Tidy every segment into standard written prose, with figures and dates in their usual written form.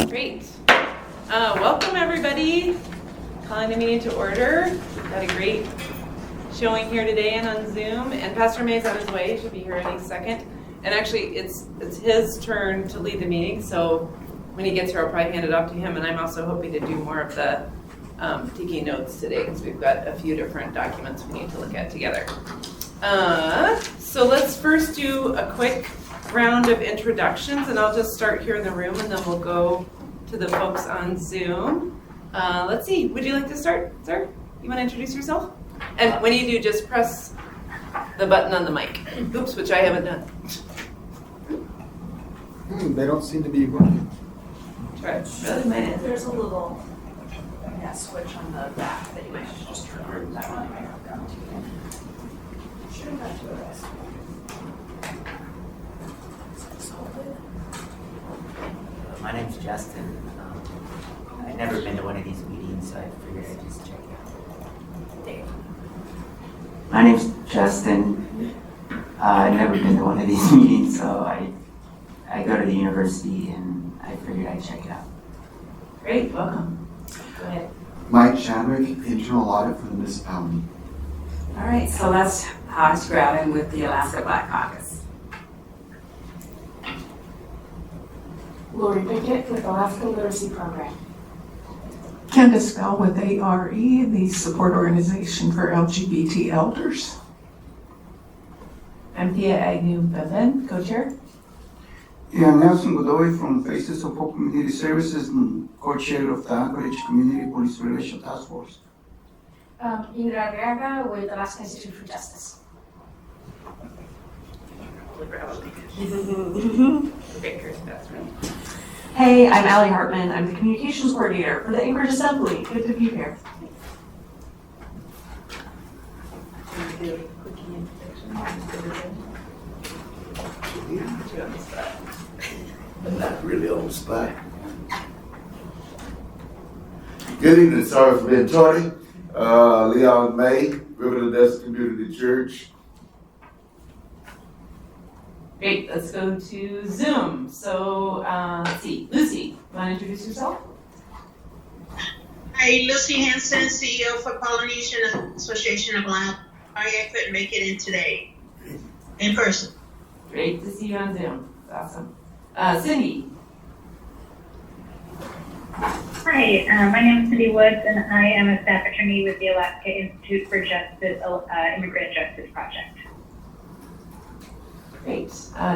Great. Welcome everybody. Calling the meeting to order. We've got a great showing here today and on Zoom. And Pastor May's on his way. He should be here any second. And actually, it's his turn to lead the meeting. So when he gets here, I'll probably hand it off to him. And I'm also hoping to do more of the taking notes today because we've got a few different documents we need to look at together. So let's first do a quick round of introductions, and I'll just start here in the room, and then we'll go to the folks on Zoom. Let's see. Would you like to start, sir? You want to introduce yourself? And when you do, just press the button on the mic. Oops, which I haven't done. They don't seem to be working. Try it. Really, man. There's a little switch on the back that you might have to just turn on. That one I have got to. Should have got to it. My name's Justin. I've never been to one of these meetings, so I figured I'd just check it out. Dave. My name's Justin. I've never been to one of these meetings, so I go to the university and I figured I'd check it out. Great, welcome. Go ahead. Mike Chadwick, internal audit for the municipality. All right, Celeste Hodge-Graven with the Alaska Black Caucus. Lori Pickett with Alaska Literacy Program. Candace Bell with ARE, the support organization for LGBT elders. I'm Thea Agnew-Bevan, co-chair. Yeah, I'm Nelson Godoy from Faces of Hope Community Services and co-chair of the Anchorage Community Police Relations Task Force. Indra Arriaga with Alaska Institute for Justice. Hey, I'm Allie Hartman. I'm the communications coordinator for the Anchorage Assembly. Good to be here. Not really on the spot. Good evening, sorry for being tardy. Leon May, River Desert Community Church. Great, let's go to Zoom. So, let's see, Lucy, you want to introduce yourself? Hi, Lucy Hanson, CEO for Polynesian Association of Alaska. Sorry I couldn't make it in today, in person. Great to see you on Zoom. That's awesome. Cindy. Hi, my name is Cindy Woods, and I am a staff attorney with the Alaska Institute for Justice Immigrant Justice Project. Great.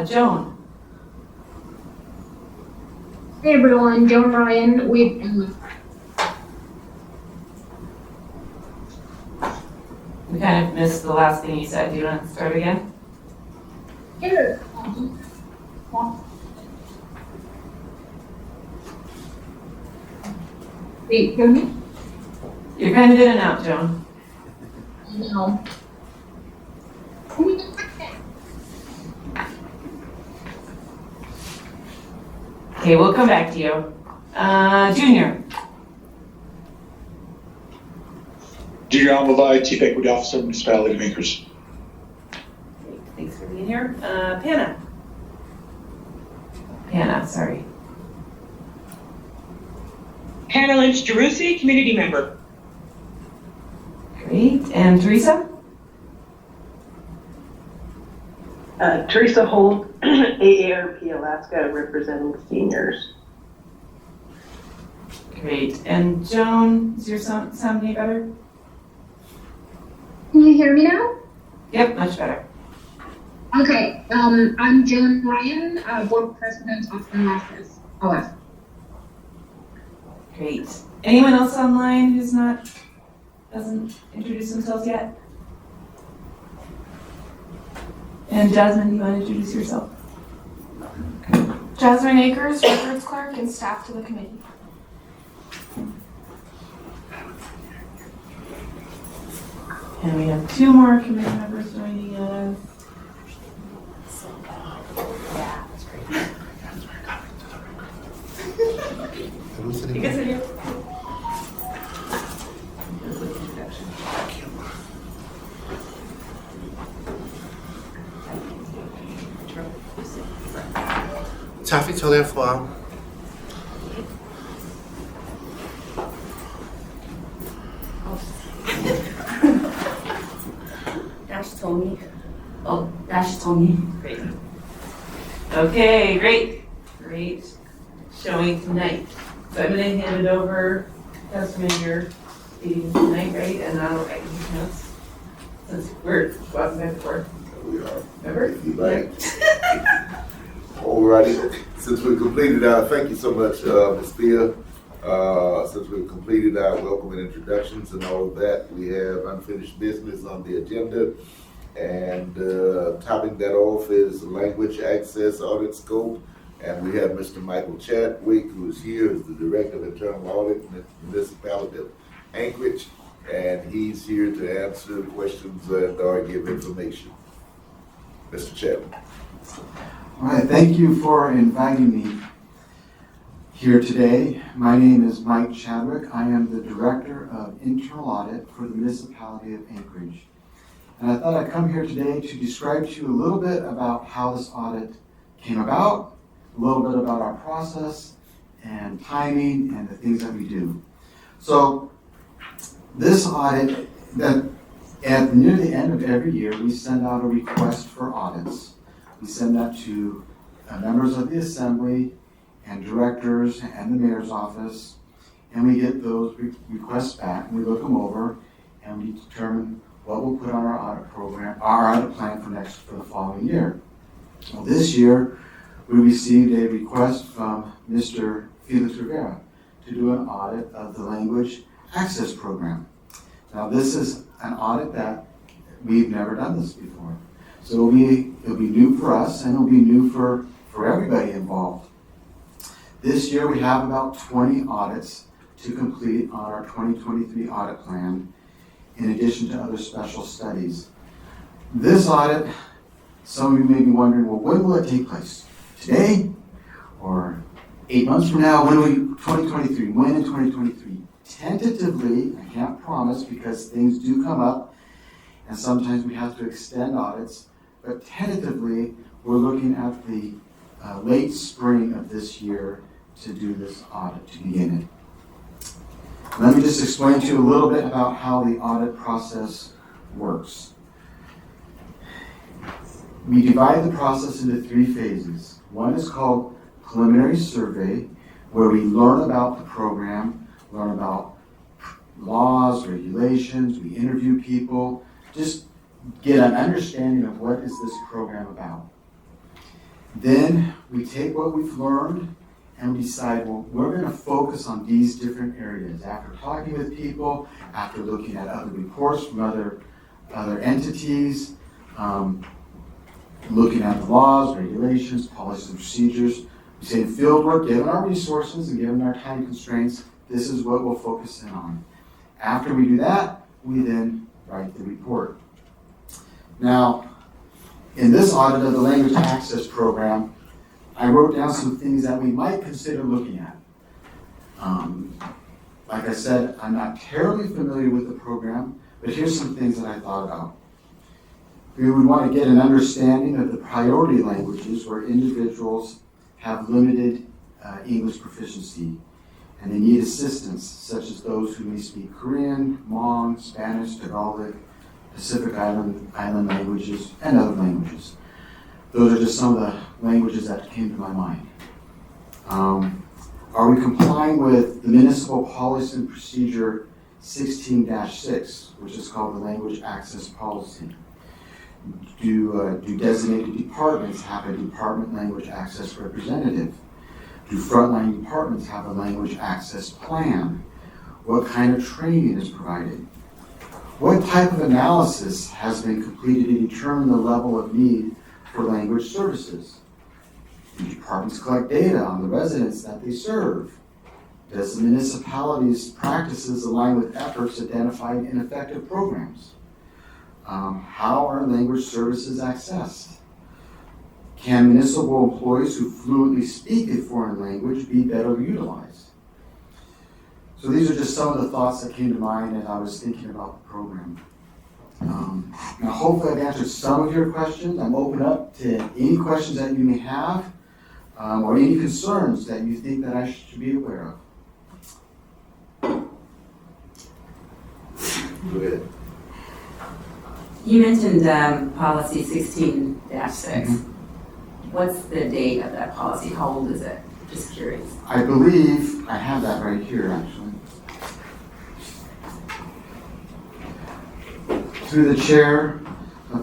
Joan. Hey everyone, Joan Ryan with We kind of missed the last thing you said. Do you want to start again? Here. Wait, hear me? You're kind of in and out, Joan. No. Okay, we'll come back to you. Junior. Junior Almavai, Chief Equity Officer, Municipality of Anchorage. Great, thanks for being here. Panna. Panna, sorry. Hannah Lynch Jerusi, community member. Great, and Teresa? Teresa Holt, AARP Alaska, representing seniors. Great, and Joan, is your sound any better? Can you hear me now? Yep, much better. Okay, I'm Joan Ryan, Board President of Alaska's OF. Great. Anyone else online who's doesn't introduce themselves yet? And Jasmine, you want to introduce yourself? Jasmine Akers, records clerk and staff to the committee. And we have two more committee members joining us. Yeah, that's great. You can sit here. Taffy Tolia for Tony. Oh, dash Tony. Great. Okay, great showing tonight. So I'm gonna hand it over, Pastor Major, leading tonight, right? And I'll write these notes. Since we're walking back and forth. We are. Remember? You like. Alrighty, since we completed our, thank you so much, Ms. Thea. Since we've completed our welcome and introductions and all of that, we have unfinished business on the agenda. And topping that off is language access audit scope. And we have Mr. Michael Chadwick, who is here as the Director of Internal Audit in the municipality of Anchorage. And he's here to answer questions and or give information. Mr. Chadwick. All right, thank you for inviting me here today. My name is Mike Chadwick. I am the Director of Internal Audit for the municipality of Anchorage. And I thought I'd come here today to describe to you a little bit about how this audit came about, a little bit about our process and timing and the things that we do. So this audit, that at near the end of every year, we send out a request for audits. We send that to members of the assembly and directors and the mayor's office, and we get those requests back, and we look them over, and we determine what we'll put on our audit program, our audit plan for the following year. Well, this year, we received a request from Mr. Felix Rivera to do an audit of the language access program. Now, this is an audit that we've never done this before. So it'll be new for us, and it'll be new for everybody involved. This year, we have about 20 audits to complete on our 2023 audit plan, in addition to other special studies. This audit, some of you may be wondering, well, when will it take place? Today? Or 8 months from now? When will 2023? When in 2023? Tentatively, I can't promise because things do come up, and sometimes we have to extend audits, but tentatively, we're looking at the late spring of this year to do this audit, to begin it. Let me just explain to you a little bit about how the audit process works. We divide the process into 3 phases. One is called preliminary survey, where we learn about the program, learn about laws, regulations, we interview people, just get an understanding of what is this program about. Then we take what we've learned and we decide, well, we're going to focus on these different areas. After talking with people, after looking at other reports from other entities, looking at the laws, regulations, policies, and procedures, we say in field work, given our resources and given our time constraints, this is what we'll focus in on. After we do that, we then write the report. Now, in this audit of the language access program, I wrote down some things that we might consider looking at. Like I said, I'm not terribly familiar with the program, but here's some things that I thought about. We would want to get an understanding of the priority languages where individuals have limited English proficiency and they need assistance, such as those who may speak Korean, Hmong, Spanish, Tagalog, Pacific Island languages, and other languages. Those are just some of the languages that came to my mind. Are we complying with the Municipal Policy and Procedure 16-6, which is called the Language Access Policy? Do designated departments have a department language access representative? Do frontline departments have a language access plan? What kind of training is provided? What type of analysis has been completed to determine the level of need for language services? Do departments collect data on the residents that they serve? Does the municipality's practices align with efforts identifying ineffective programs? How are language services accessed? Can municipal employees who fluently speak a foreign language be better utilized? So these are just some of the thoughts that came to mind as I was thinking about the program. Now hopefully I've answered some of your questions. I'm open up to any questions that you may have or any concerns that you think that I should be aware of. Go ahead. You mentioned policy 16-6. What's the date of that policy? How old is it? Just curious. I believe I have that right here, actually. Through the chair,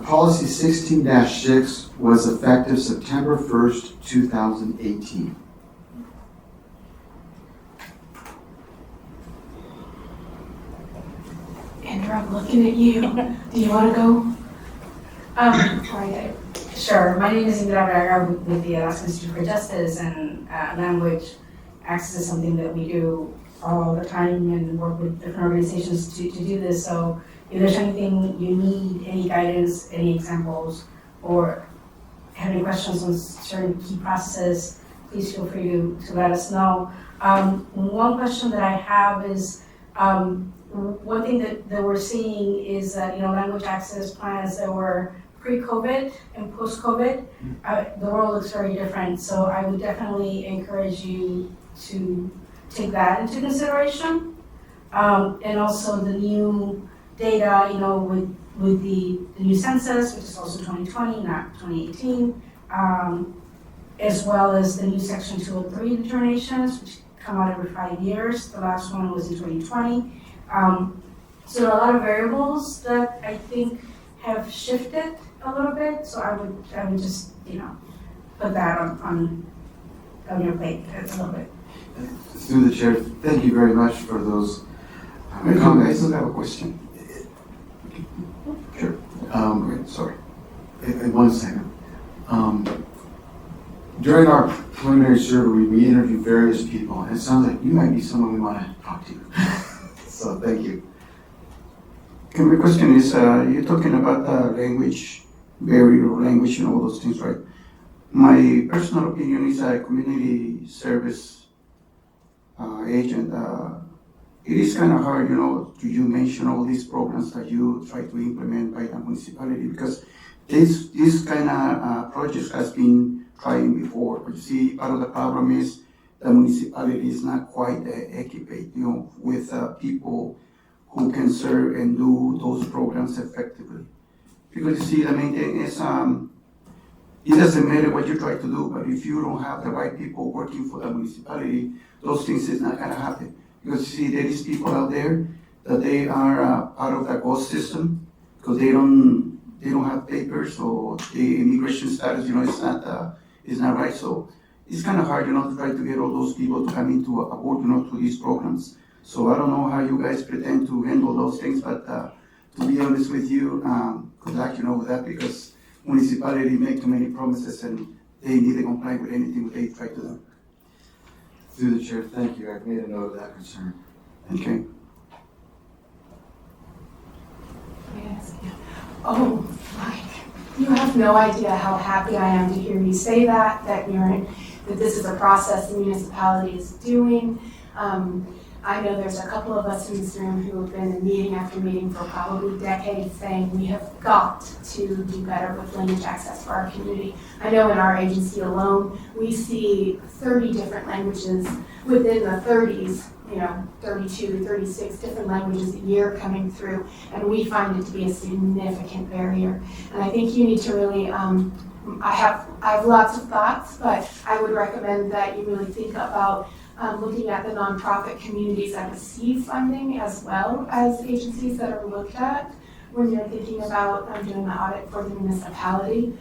policy 16-6 was effective September 1st, 2018. Andrew, I'm looking at you. Do you want to go? Right. Sure. My name is Indra Braga with the Alaska Institute for Justice, and language access is something that we do all the time and work with different organizations to do this. So if there's anything you need, any guidance, any examples, or have any questions on certain key processes, please feel free to let us know. One question that I have is, one thing that we're seeing is that, language access plans that were pre-COVID and post-COVID, the world looks very different. So I would definitely encourage you to take that into consideration. And also the new data, with the new census, which is also 2020, not 2018, as well as the new Section 203 determinations, which come out every 5 years. The last one was in 2020. So there are a lot of variables that I think have shifted a little bit. So I would just, put that on your plate a little bit. Through the chair, thank you very much for those I still have a question. Sure. Great, sorry. In 1 second. During our preliminary survey, we interviewed various people, and it sounds like you might be someone we want to talk to. So thank you. Okay, my question is, you're talking about language barrier, language and all those things, right? My personal opinion is a community service agent. It is kind of hard, you mention all these programs that you try to implement by the municipality, because this kind of projects has been trying before. But you see, part of the problem is the municipality is not quite equipped, with people who can serve and do those programs effectively. Because you see, the main thing is, it doesn't matter what you try to do, but if you don't have the right people working for the municipality, those things is not gonna happen. Because you see, there is people out there that they are part of the ghost system because they don't have papers, or the immigration status, is not right. So it's kind of hard, to try to get all those people to come into a board, to these programs. So I don't know how you guys pretend to handle those things, but to be honest with you, good luck, with that, because municipality make too many promises and they need to comply with anything that they try to do. Through the chair, thank you. I've made a note of that concern. Okay. Yes. Oh, Mike, you have no idea how happy I am to hear you say that this is a process the municipality is doing. I know there's a couple of us in this room who have been in meeting after meeting for probably decades saying we have got to do better with language access for our community. I know in our agency alone, we see 30 different languages within the 30s, 32, 36 different languages a year coming through, and we find it to be a significant barrier. And I think you need to really, I have lots of thoughts, but I would recommend that you really think about looking at the nonprofit communities that receive funding as well as agencies that are looked at when you're thinking about doing the audit for the municipality.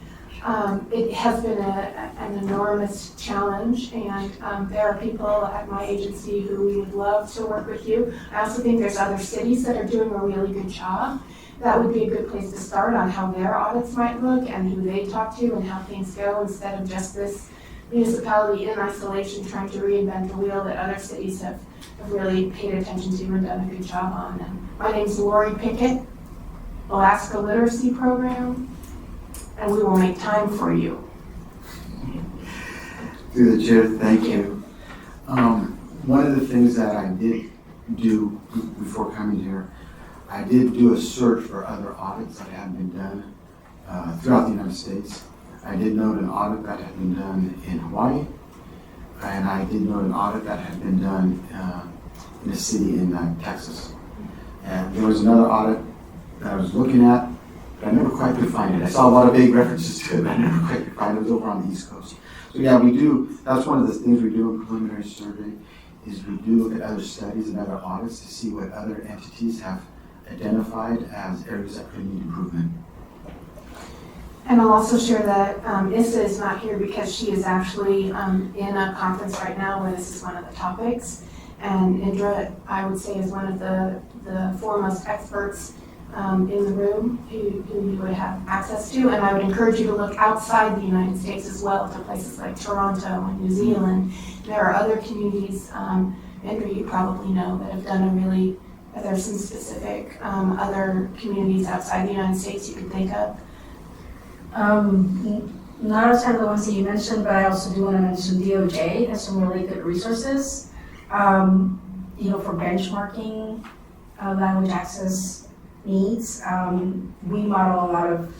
It has been an enormous challenge, and there are people at my agency who we would love to work with you. I also think there's other cities that are doing a really good job. That would be a good place to start on how their audits might look and who they talk to and how things go, instead of just this municipality in isolation trying to reinvent the wheel that other cities have really paid attention to and done a good job on. And my name's Lori Pickett, Alaska Literacy Program, and we will make time for you. Through the chair, thank you. One of the things that I did do before coming here, I did do a search for other audits that had been done throughout the United States. I did note an audit that had been done in Hawaii, and I did note an audit that had been done in a city in Texas. And there was another audit that I was looking at but I never quite could find it. I saw a lot of vague references to it, but I never quite could find it. It was over on the East Coast. So yeah, we do, that's one of the things we do in preliminary survey, is we do look at other studies and other audits to see what other entities have identified as areas that could need improvement. And I'll also share that Issa is not here because she is actually in a conference right now where this is one of the topics. And Indra, I would say, is one of the foremost experts in the room who you would have access to. And I would encourage you to look outside the United States as well to places like Toronto and New Zealand. There are other communities, Indra, you probably know, that have done a really, there's some specific other communities outside the United States you can think of. Not outside of the ones that you mentioned, but I also do want to mention DOJ has some really good resources, for benchmarking language access needs. We model a lot of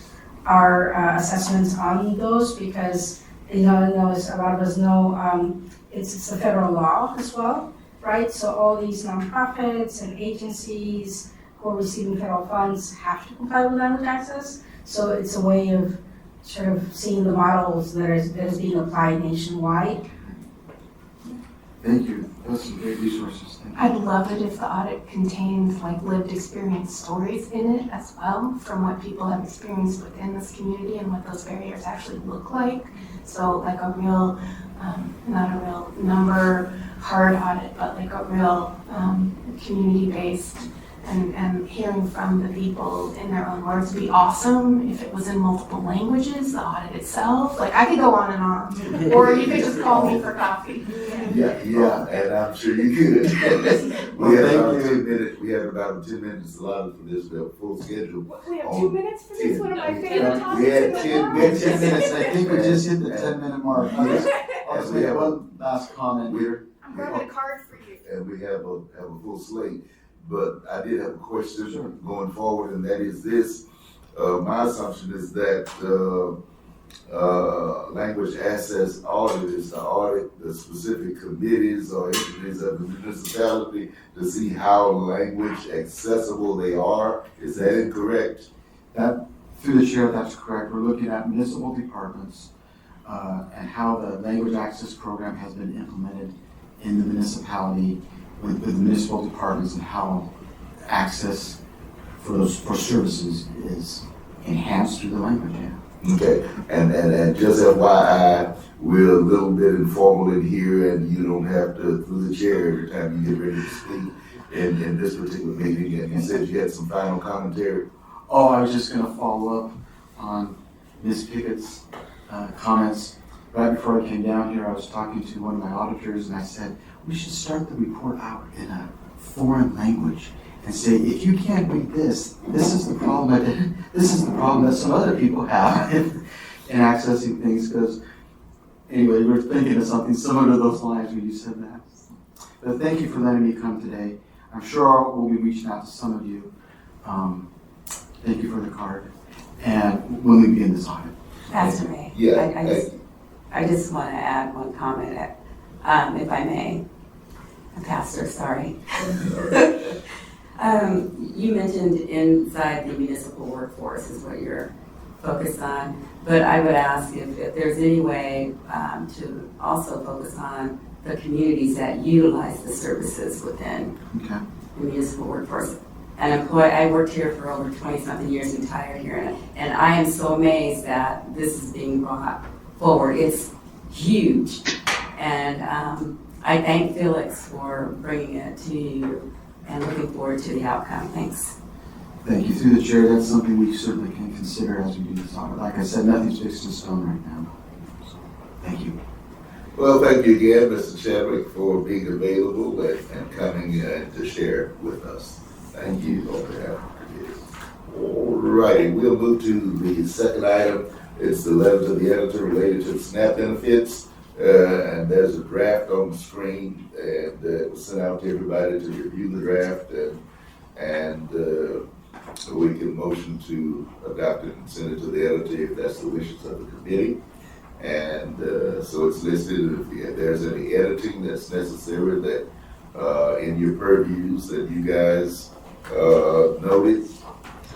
our assessments on those because, as a lot of us know, it's a federal law as well, right? So all these nonprofits and agencies who are receiving federal funds have to comply with language access. So it's a way of sort of seeing the models that is being applied nationwide. Thank you. Those are some great resources. Thank you. I'd love it if the audit contained like lived experience stories in it as well, from what people have experienced within this community and what those barriers actually look like. So like a real, not a real number hard audit, but like a real community-based and hearing from the people in their own words would be awesome. If it was in multiple languages, the audit itself, like I could go on and on, or you could just call me for coffee. Yeah, and I'm sure you could. We had about 10 minutes. We had about 10 minutes allotted for this. We have a full schedule. We have 2 minutes for this, one of my favorite topics. We had 10 minutes. 10 minutes. I think we just hit the 10-minute mark. I'll just make one last comment here. I'm grabbing a card for you. And we have a full slate. But I did have a question going forward, and that is this. My assumption is that language access audit is to audit the specific committees or entities of the municipality to see how language accessible they are. Is that incorrect? That, through the chair, that's correct. We're looking at municipal departments and how the language access program has been implemented in the municipality with the municipal departments and how access for services is enhanced through the language. Yeah. Okay, and just FYI, we're a little bit informal in here, and you don't have to through the chair every time you get ready to speak in this particular meeting. And you said you had some final commentary. Oh, I was just going to follow up on Ms. Pickett's comments. Right before I came down here, I was talking to one of my auditors, and I said, we should start the report out in a foreign language and say, if you can't read this, this is the problem. This is the problem that some other people have in accessing things. Because anyway, we're thinking of something similar to those lines when you said that. But thank you for letting me come today. I'm sure we'll be reaching out to some of you. Thank you for the card. And when we begin this audit. Pastor May, Yeah. I just want to add one comment, if I may. Pastor, sorry. You mentioned inside the municipal workforce is what you're focused on, but I would ask if there's any way to also focus on the communities that utilize the services within the municipal workforce. I worked here for over 20-something years, retired here, and I am so amazed that this is being brought forward. It's huge, and I thank Felix for bringing it to you and looking forward to the outcome. Thanks. Thank you. Through the chair, that's something we certainly can consider as we do this audit. Like I said, nothing's fixed in stone right now. So, thank you. Well, thank you again, Mr. Chadwick, for being available and coming to share with us. Thank you on behalf of this. All righty, we'll move to the second item. It's the letter to the editor related to SNAP benefits. And there's a draft on the screen, and it was sent out to everybody to review the draft, and we can motion to adopt it and send it to the editor if that's the wishes of the committee. And so it's listed. If there's any editing that's necessary that in your purviews that you guys noted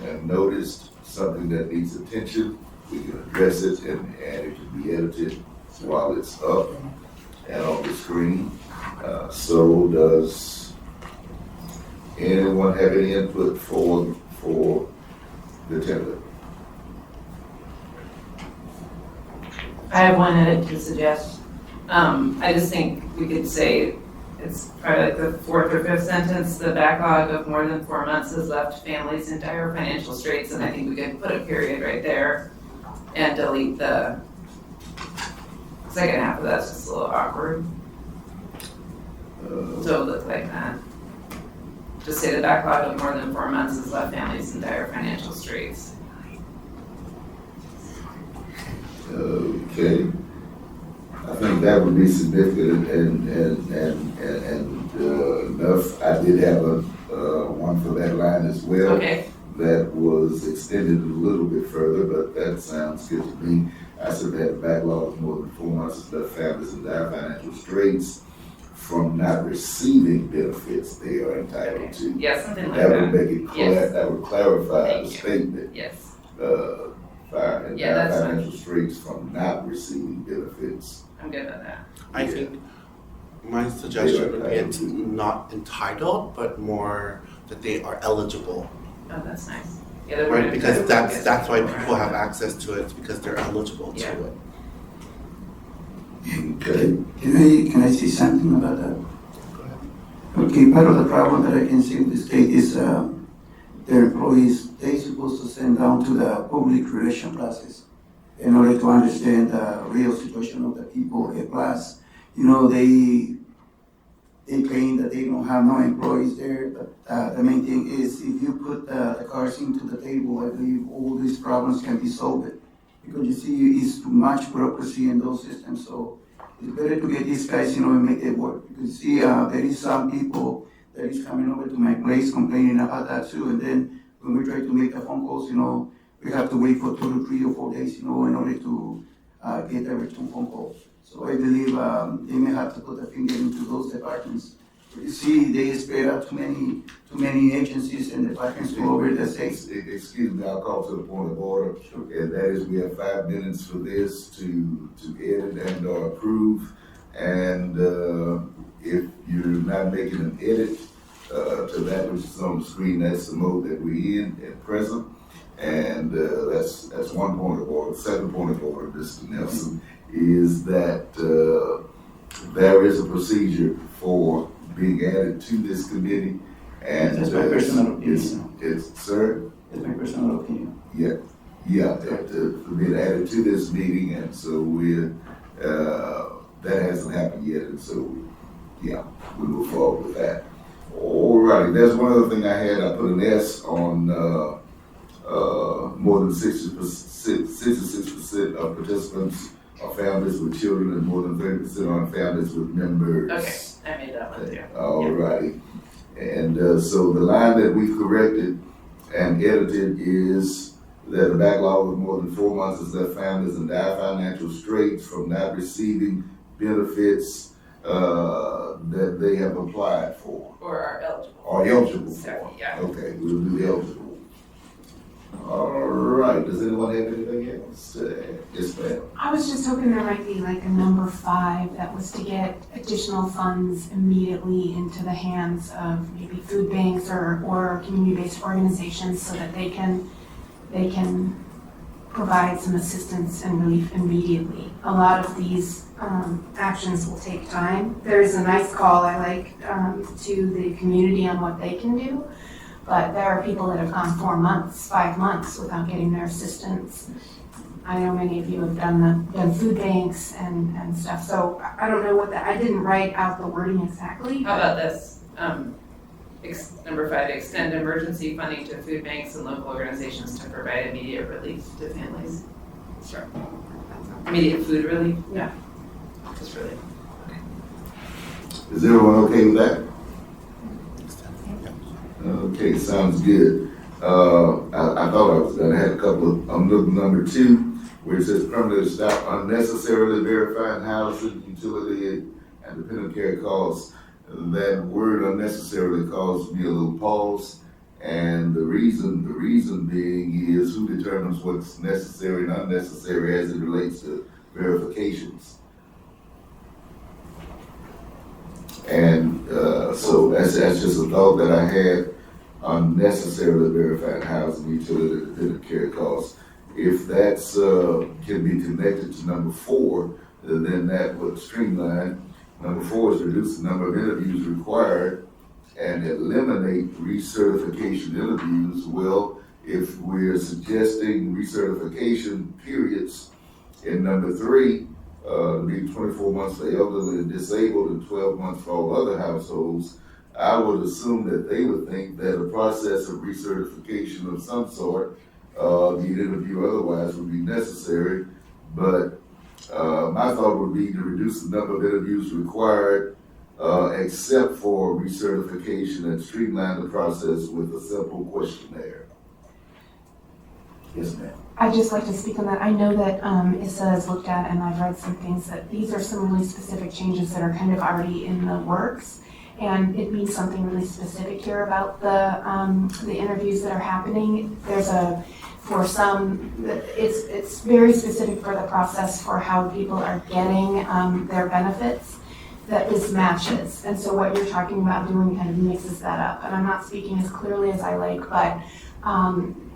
and noticed, something that needs attention, we can address it and it can be edited while it's up and on the screen. So does anyone have any input for the template? I have one edit to suggest. I just think we could say, it's probably like the fourth or fifth sentence, the backlog of more than 4 months has left families in dire financial straits, and I think we could put a period right there and delete the second half of that's just a little awkward. So it would look like that. Just say the backlog of more than 4 months has left families in dire financial straits. Okay. I think that would be significant and enough. I did have one for that line as well. Okay. That was extended a little bit further, but that sounds good to me. I said that backlog of more than 4 months has left families in dire financial straits from not receiving benefits they are entitled to. Yeah, something like That that. would make it clear. Yes. That would clarify Thank the you. statement. Yes. Yeah, that's fine. financial straits from not receiving benefits. I'm good with that. I think my suggestion would be it's not entitled, but more that they are eligible. Oh, that's nice. Yeah, Right, because that's why people have access to it, because they're eligible to it. Okay. Can I say something about that? Okay, part of the problem that I can see with this case is their employees, they're supposed to send down to the public relation process in order to understand the real situation of the people. Plus, you know, they claim that they don't have no employees there, but the main thing is if you put the cards into the table, I believe all these problems can be solved. Because you see, it's too much bureaucracy in those systems, so it's better to get these guys, you know, and make it work. Because see, there is some people that is coming over to my place complaining about that too, and then when we try to make the phone calls, you know, we have to wait for 2 to 3 or 4 days, you know, in order to get a return phone call. So I believe they may have to put a finger into those departments. You see, they spread out too many agencies and departments all over the state. Excuse me, I'll call to the point of order. And that is, we have 5 minutes for this to edit and or approve. And if you're not making an edit to that which is on the screen, that's the mode that we're in at present. And that's one point of order. Second point of order, Mr. Nelson, is that there is a procedure for being added to this committee. And that's my personal opinion. It's sir? That's my personal opinion. Yeah, to be added to this meeting, and so that hasn't happened yet, and so, yeah, we move forward with that. All righty, there's one other thing I had. I put an S on more than 66% of participants are families with children, and more than 30% are families with members. Okay, I made that one too. All righty. And so the line that we've corrected and edited is that the backlog of more than 4 months has left families in dire financial straits from not receiving benefits that they have applied for. Or are eligible. Are eligible for. Sorry, yeah. Okay, we'll do eligible. All right, does anyone have anything else to add? Yes, ma'am. I was just hoping there might be like a number 5 that was to get additional funds immediately into the hands of maybe food banks or community-based organizations so that they can provide some assistance and relief immediately. A lot of these actions will take time. There's a nice call I like to the community on what they can do. But there are people that have gone 4 months, 5 months without getting their assistance. I know many of you have done food banks and stuff, so I don't know what I didn't write out the wording exactly. How about this? Number 5, extend emergency funding to food banks and local organizations to provide immediate relief to families. Sure. Immediate food relief? Yeah. Just relief. Okay. Is everyone okay with that? Okay, sounds good. I thought I was done. I had a couple of, I'm looking number 2, where it says permanently stop unnecessarily verifying housing, utility, and dependent care costs. That word unnecessarily caused me a little pause, And the reason being is who determines what's necessary and unnecessary as it relates to verifications. And so that's just a thought that I had. Unnecessarily verified housing utility dependent care costs. If that's can be connected to number 4, then that would streamline. Number 4 is reduce the number of interviews required and eliminate recertification interviews. Well, if we're suggesting recertification periods in number 3, to be 24 months for elderly and disabled and 12 months for all other households, I would assume that they would think that a process of recertification of some sort, the interview otherwise, would be necessary. But my thought would be to reduce the number of interviews required, except for recertification, and streamline the process with a simple questionnaire. Yes, ma'am. I'd just like to speak on that. I know that ISSA has looked at, and I've read some things, that these are some really specific changes that are kind of already in the works. And it means something really specific here about the interviews that are happening. For some, it's very specific for the process for how people are getting their benefits that this matches. And so what you're talking about doing kind of mixes that up. And I'm not speaking as clearly as I like, but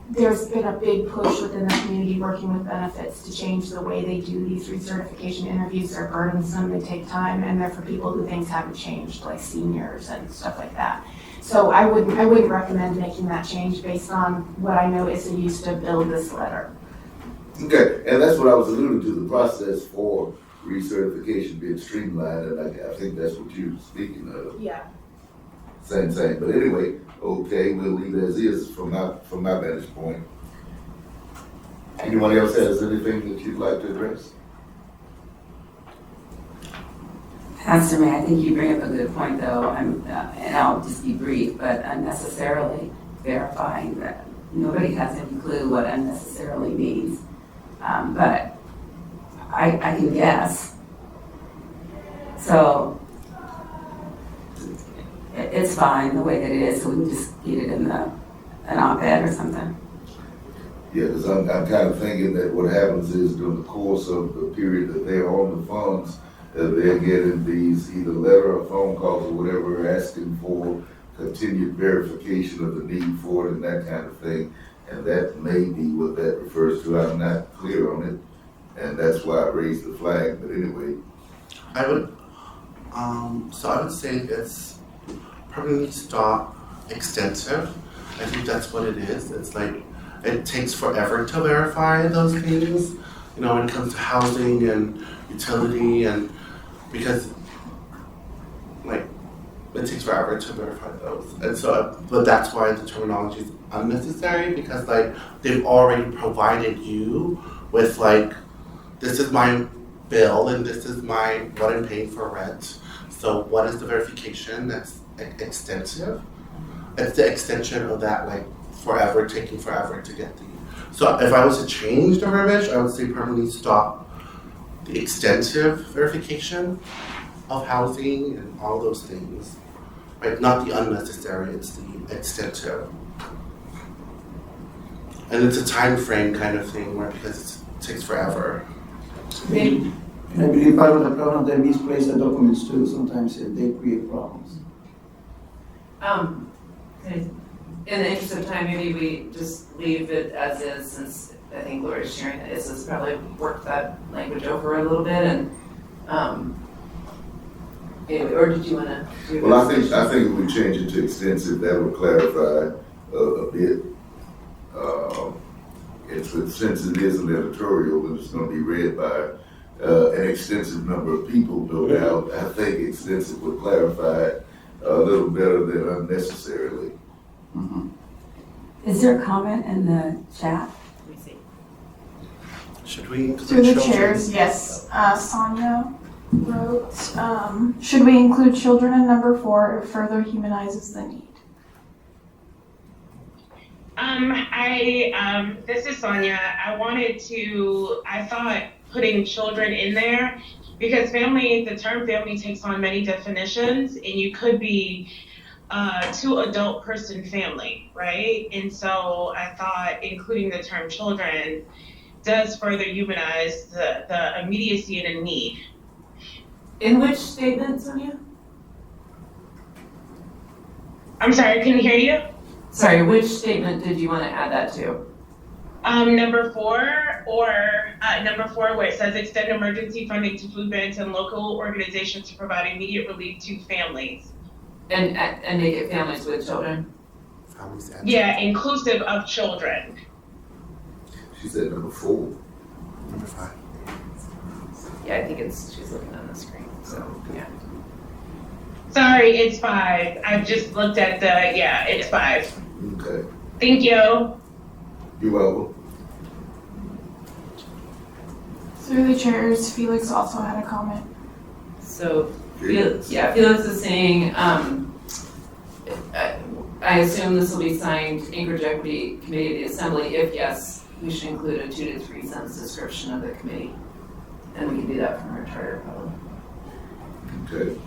there's been a big push within the community working with benefits to change the way they do these recertification interviews. They're burdensome, they take time, and they're for people who things haven't changed, like seniors and stuff like that. So I wouldn't recommend making that change based on what I know ISSA used to build this letter. Okay, and that's what I was alluding to, the process for recertification being streamlined, and I think that's what you were speaking of. Yeah. Same. But anyway, okay, we'll leave it as is from my vantage point. Anyone else has anything that you'd like to address? Pastor May, I think you bring up a good point, though, and I'll just be brief, but unnecessarily verifying that nobody has any clue what unnecessarily means. But I can guess. So it's fine the way that it is, so we can just get it in an op-ed or something. Yeah, because I'm kind of thinking that what happens is during the course of the period that they're on the funds, they're getting these either letter or phone calls or whatever asking for continued verification of the need for it and that kind of thing. And that may be what that refers to. I'm not clear on it, and that's why I raised the flag. But anyway, I would say it's probably stop extensive. I think that's what it is. It's like it takes forever to verify those things. You know, when it comes to housing and utility, and because like it takes forever to verify those. And so, but that's why the terminology is unnecessary, because like they've already provided you with like, this is my bill and this is what I'm paying for rent. So what is the verification that's extensive? It's the extension of that, like taking forever to get the. So if I was to change the verbiage, I would say permanently stop the extensive verification of housing and all those things. Right, not the unnecessary, it's the extensive. And it's a time frame kind of thing because it takes forever. And I believe part of the problem, they misplace the documents too, sometimes they create problems. In the interest of time, maybe we just leave it as is, since I think Lori's sharing that ISSA's probably worked that language over a little bit, and anyway, or did you want to do? Well, I think if we change it to extensive, that would clarify a bit. Since it is an editorial and it's going to be read by an extensive number of people, no doubt, I think extensive would clarify it a little better than unnecessarily. Mm-hmm. Is there a comment in the chat? Let me see. Should we include Through the children? chairs, yes. Sonia wrote, should we include children in number 4 if further humanizes the need? This is Sonia. I thought putting children in there, because the term family takes on many definitions, and you could be two adult person family, right? And so I thought including the term children does further humanize the immediacy and the need. In which statement, Sonia? I'm sorry, I couldn't hear you. Sorry, which statement did you want to add that to? Number four, where it says extend emergency funding to food banks and local organizations to provide immediate relief to families. And make it families with children? Families and Yeah, inclusive of children. She said number 4. Number 5. Yeah, I think she's looking on the screen, so, yeah. Sorry, it's 5. I just looked at it's 5. Okay. Thank you. You're welcome. Through the chairs, Felix also had a comment. So, Felix. Felix is saying, I assume this will be signed Anchorage Equity Committee of the Assembly. If yes, we should include a 2 to 3 sentence description of the committee. And we can do that from our charter probably. Okay.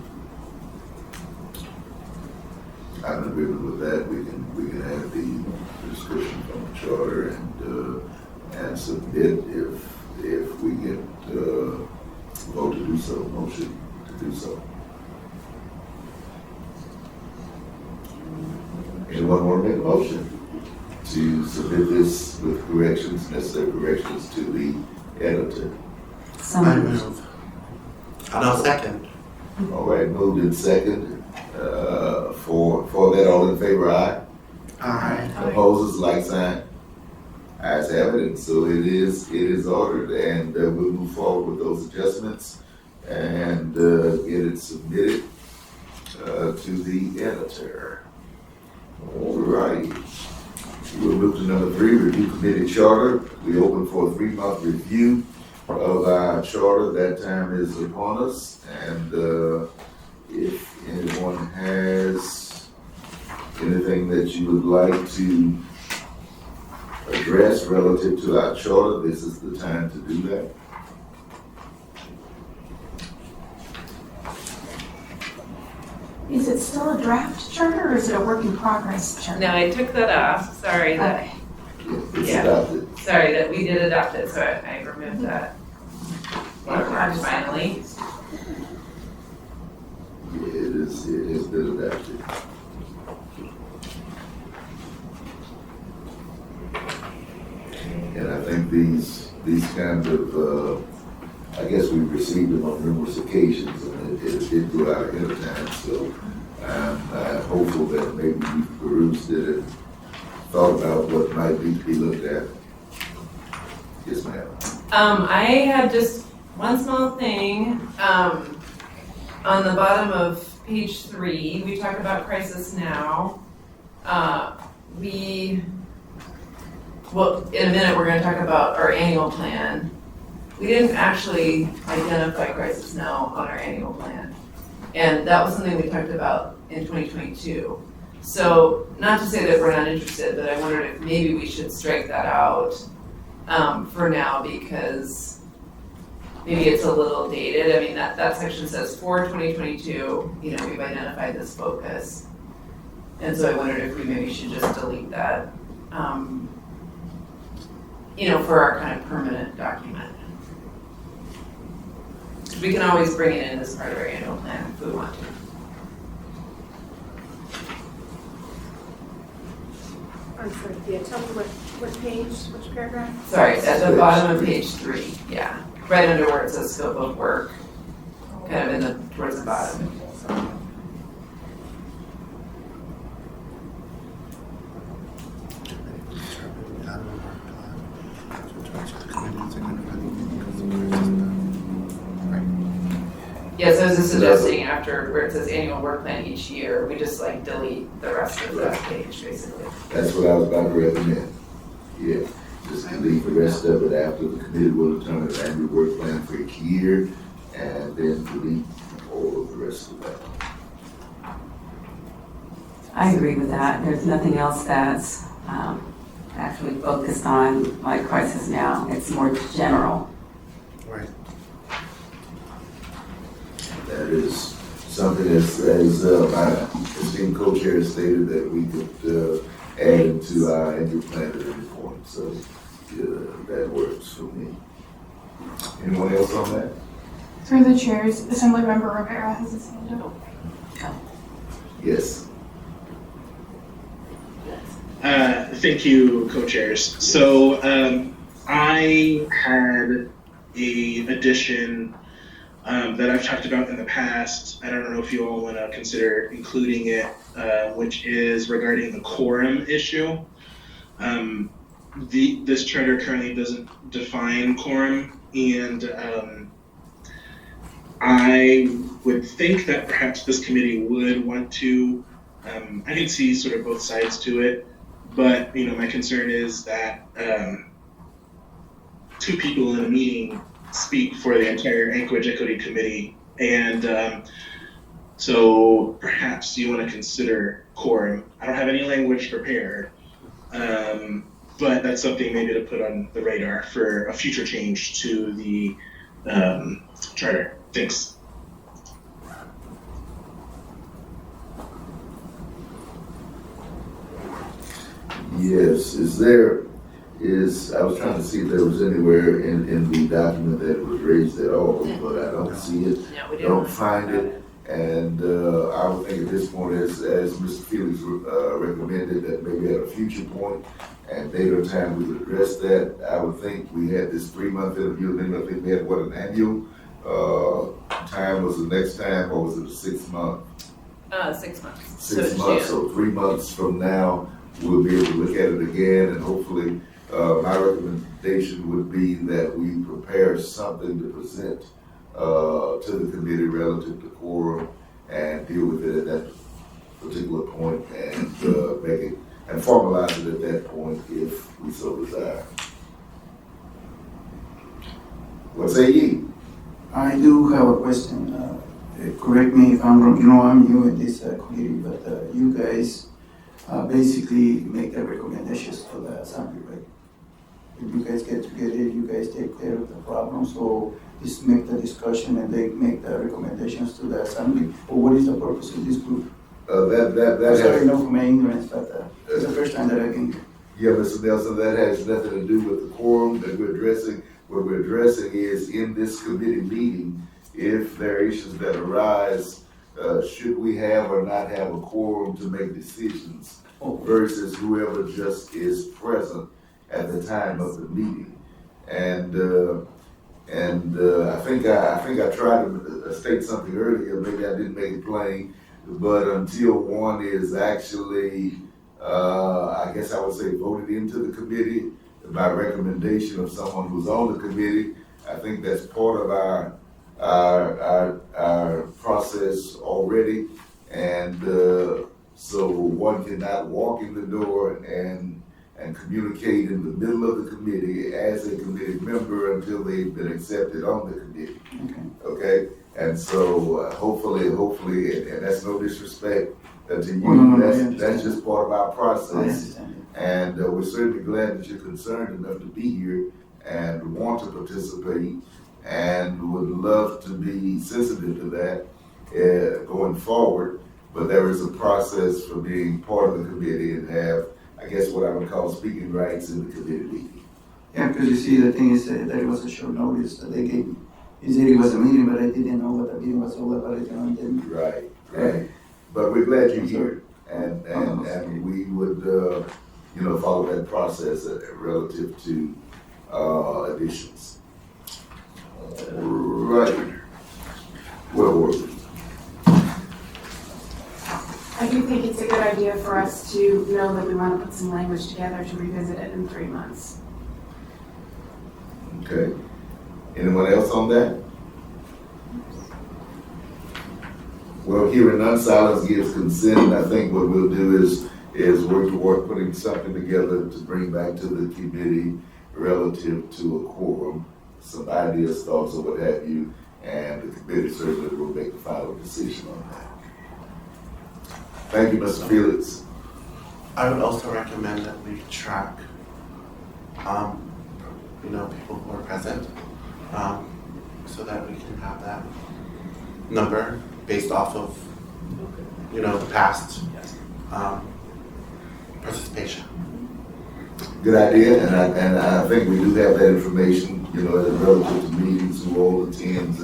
I'm in agreement with that. We can add the description from the charter and submit if we get vote to do so, motion to do so. Anyone want to make a motion to submit this with corrections, necessary corrections to the editor? I move. And I'll second. All right, moved in second. For that, all in favor, aye? Aye. Opposers, like sign. Ayes have it, and so it is ordered, and we'll move forward with those adjustments and get it submitted to the editor. All right. We'll move to number 3, review committee charter. We open for a 3-month review of our charter. That time is upon us, and if anyone has anything that you would like to address relative to our charter, this is the time to do that. Is it still a draft charter or is it a work in progress charter? No, I took that off. Sorry that. Okay. It's Yeah. adopted. Sorry that we did adopt it, so I removed that. Finally. Yeah, it has been adapted. And I think these kind of, I guess we've received them on numerous occasions, and it did go out ahead of time, so I'm hopeful that maybe we've perused it and thought about what might need to be looked at. Yes, ma'am. I had just one small thing. On the bottom of page 3, we talk about crisis now. Well, in a minute, we're going to talk about our annual plan. We didn't actually identify crisis now on our annual plan. And that was something we talked about in 2022. So, not to say that we're not interested, but I wondered if maybe we should strike that out for now, because maybe it's a little dated. I mean, that section says for 2022, we've identified this focus. And so I wondered if we maybe should just delete that, for our kind of permanent document. We can always bring it in as part of our annual plan if we want to. I'm sorry, yeah, tell me what page, which paragraph? Sorry, at the bottom of page 3, yeah. Right under where it says scope of work, kind of towards the bottom. Yeah, so I was just suggesting after where it says annual work plan each year, we just delete the rest of that page, basically. That's what I was about to recommend. Yeah, just delete the rest of it after the committee will determine the annual work plan for each year, and then delete all of the rest of that. I agree with that. There's nothing else that's actually focused on like crisis now. It's more general. Right. That is something as my esteemed co-chair stated that we could add into our annual plan at any point. So that works for me. Anyone else on that? Through the chairs, Assemblymember Rivera has his hand up. Yes. Thank you, co-chairs. So I had a addition that I've talked about in the past. I don't know if you all want to consider including it, which is regarding the quorum issue. This charter currently doesn't define quorum, and I would think that perhaps this committee would want to. I can see sort of both sides to it, but my concern is that two people in a meeting speak for the entire Anchorage Equity Committee, and so perhaps you want to consider quorum. I don't have any language prepared, but that's something maybe to put on the radar for a future change to the charter. Thanks. Yes, I was trying to see if there was anywhere in the document that it was raised at all, but I don't see it, don't find it. And I would think at this point, as Mr. Felix recommended, that maybe at a future point and date or time we would address that. I would think we had this 3-month interview, and then I think we had an annual time was the next time, or was it a 6 month? 6 months. 6 months, so 3 months from now, we'll be able to look at it again, and hopefully, my recommendation would be that we prepare something to present to the committee relative to quorum and deal with it at that particular point and make it and formalize it at that point if we so desire. What say ye? I do have a question. Correct me if I'm wrong. I'm new in this committee, but you guys basically make the recommendations to the assembly, right? If you guys get together, you guys take care of the problem, so just make the discussion and they make the recommendations to the assembly. Or what is the purpose of this group? Sorry, no, for my ignorance, but it's the first time that I can. Yeah, Mr. Nelson, that has nothing to do with the quorum that we're addressing. What we're addressing is in this committee meeting, if there are issues that arise, should we have or not have a quorum to make decisions versus whoever just is present at the time of the meeting. And I think I tried to state something earlier, maybe I didn't make it plain, but until one is actually, I guess I would say voted into the committee by recommendation of someone who's on the committee, I think that's part of our process already. And so one cannot walk in the door and communicate in the middle of the committee as a committee member until they've been accepted on the committee. Okay? And so hopefully, and that's no disrespect to you, that's just part of our process. And we're certainly glad that you're concerned enough to be here and want to participate and would love to be sensitive to that going forward. But there is a process for being part of the committee and have, I guess, what I would call speaking rights in the committee meeting. Yeah, because you see, the thing is that it was a short notice that they gave me. He said it was a meeting, but I didn't know what the meeting was all about. Right. But we're glad you're here, and we would, follow that process relative to additions. Right. Well, I do think it's a good idea for us to know that we want to put some language together to revisit it in 3 months. Okay. Anyone else on that? Well, hearing none, silence gives consent, and I think what we'll do is work toward putting something together to bring back to the committee relative to a quorum, some ideas, thoughts, or what have you, and the committee certainly will make the final decision on that. Thank you, Mr. Felix. I would also recommend that we track, people who are present, so that we can have that number based off of, past participation. Good idea, and I think we do have that information, as relative to meetings, who all attends,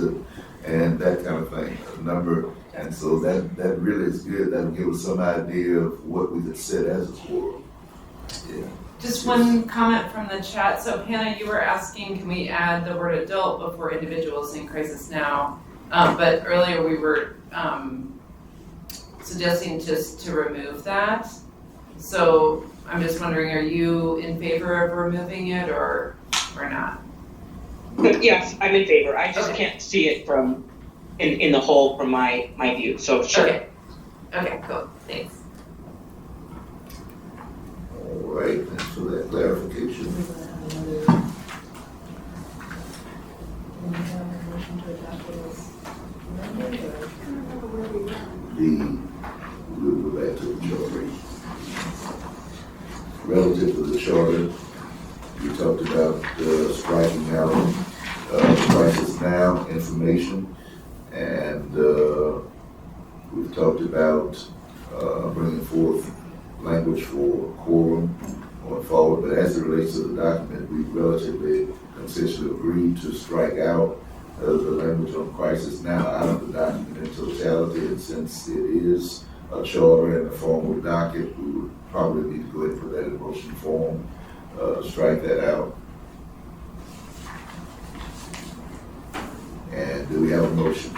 and that kind of thing, number. And so that really is good. That'll give us some idea of what we could set as a quorum. Yeah. Just one comment from the chat. So Hannah, you were asking, can we add the word adult before individuals in crisis now? But earlier we were suggesting just to remove that. So I'm just wondering, are you in favor of removing it or not? Yes, I'm in favor. I just can't see it from in the whole from my view. So sure. Okay, cool. Thanks. All right, thanks for that clarification. We'll go back to the charter. Relative to the charter, we talked about striking out crisis now information, and we've talked about bringing forth language for quorum going forward. But as it relates to the document, we relatively consensually agreed to strike out the language on crisis now out of the document in totality. And since it is a charter and a formal docket, we would probably need to go ahead and put that in motion form, strike that out. And do we have a motion?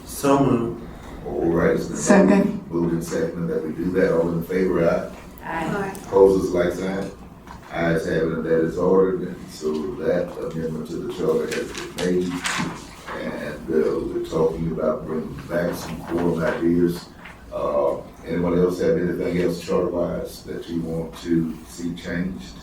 So moved. All right. Second. Moved and seconded that we do that. All in favor, aye? Aye. Opposers, like sign? Ayes have it, and that is ordered. And so that amendment to the charter has been made. And we're talking about bringing back some quorum ideas. Anyone else have anything else charter-wise that you want to see changed?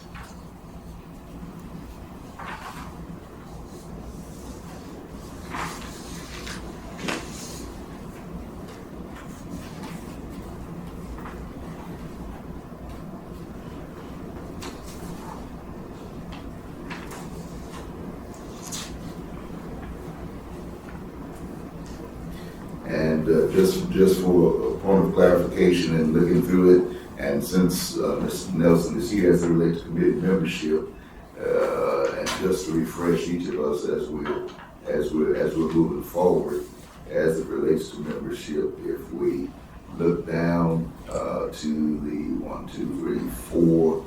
And just for a point of clarification and looking through it, and since Mr. Nelson is here as it relates to committee membership, and just to refresh each of us as we're moving forward, as it relates to membership, if we look down to the 1, 2, 3, 4.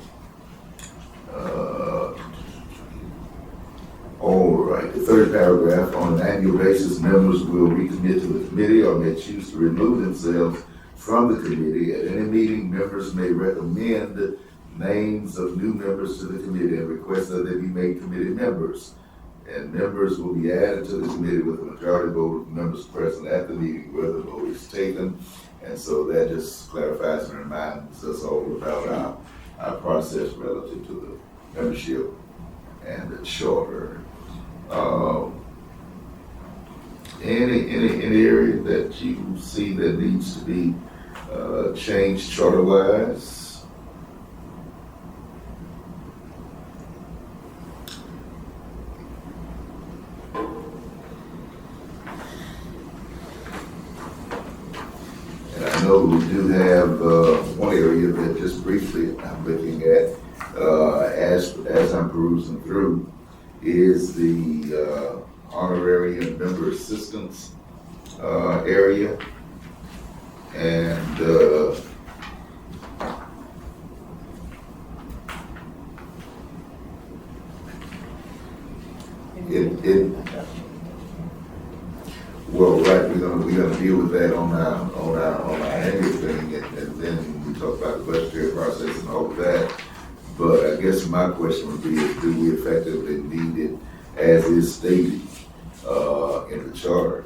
All right, the third paragraph, on an annual basis, members will recommit to the committee or may choose to remove themselves from the committee. At any meeting, members may recommend names of new members to the committee and request that they be made committee members. And members will be added to the committee with a majority vote of members present at the meeting where the vote is taken. And so that just clarifies and reminds us all about our process relative to the membership and the charter. Any area that you see that needs to be changed charter-wise? And I know we do have one area that just briefly I'm looking at as I'm perusing through is the honorary and member assistance area. And well, right, we're gonna deal with that on our annual thing, and then we talk about the budgetary process and all of that. But I guess my question would be, do we effectively need it as is stated in the charter?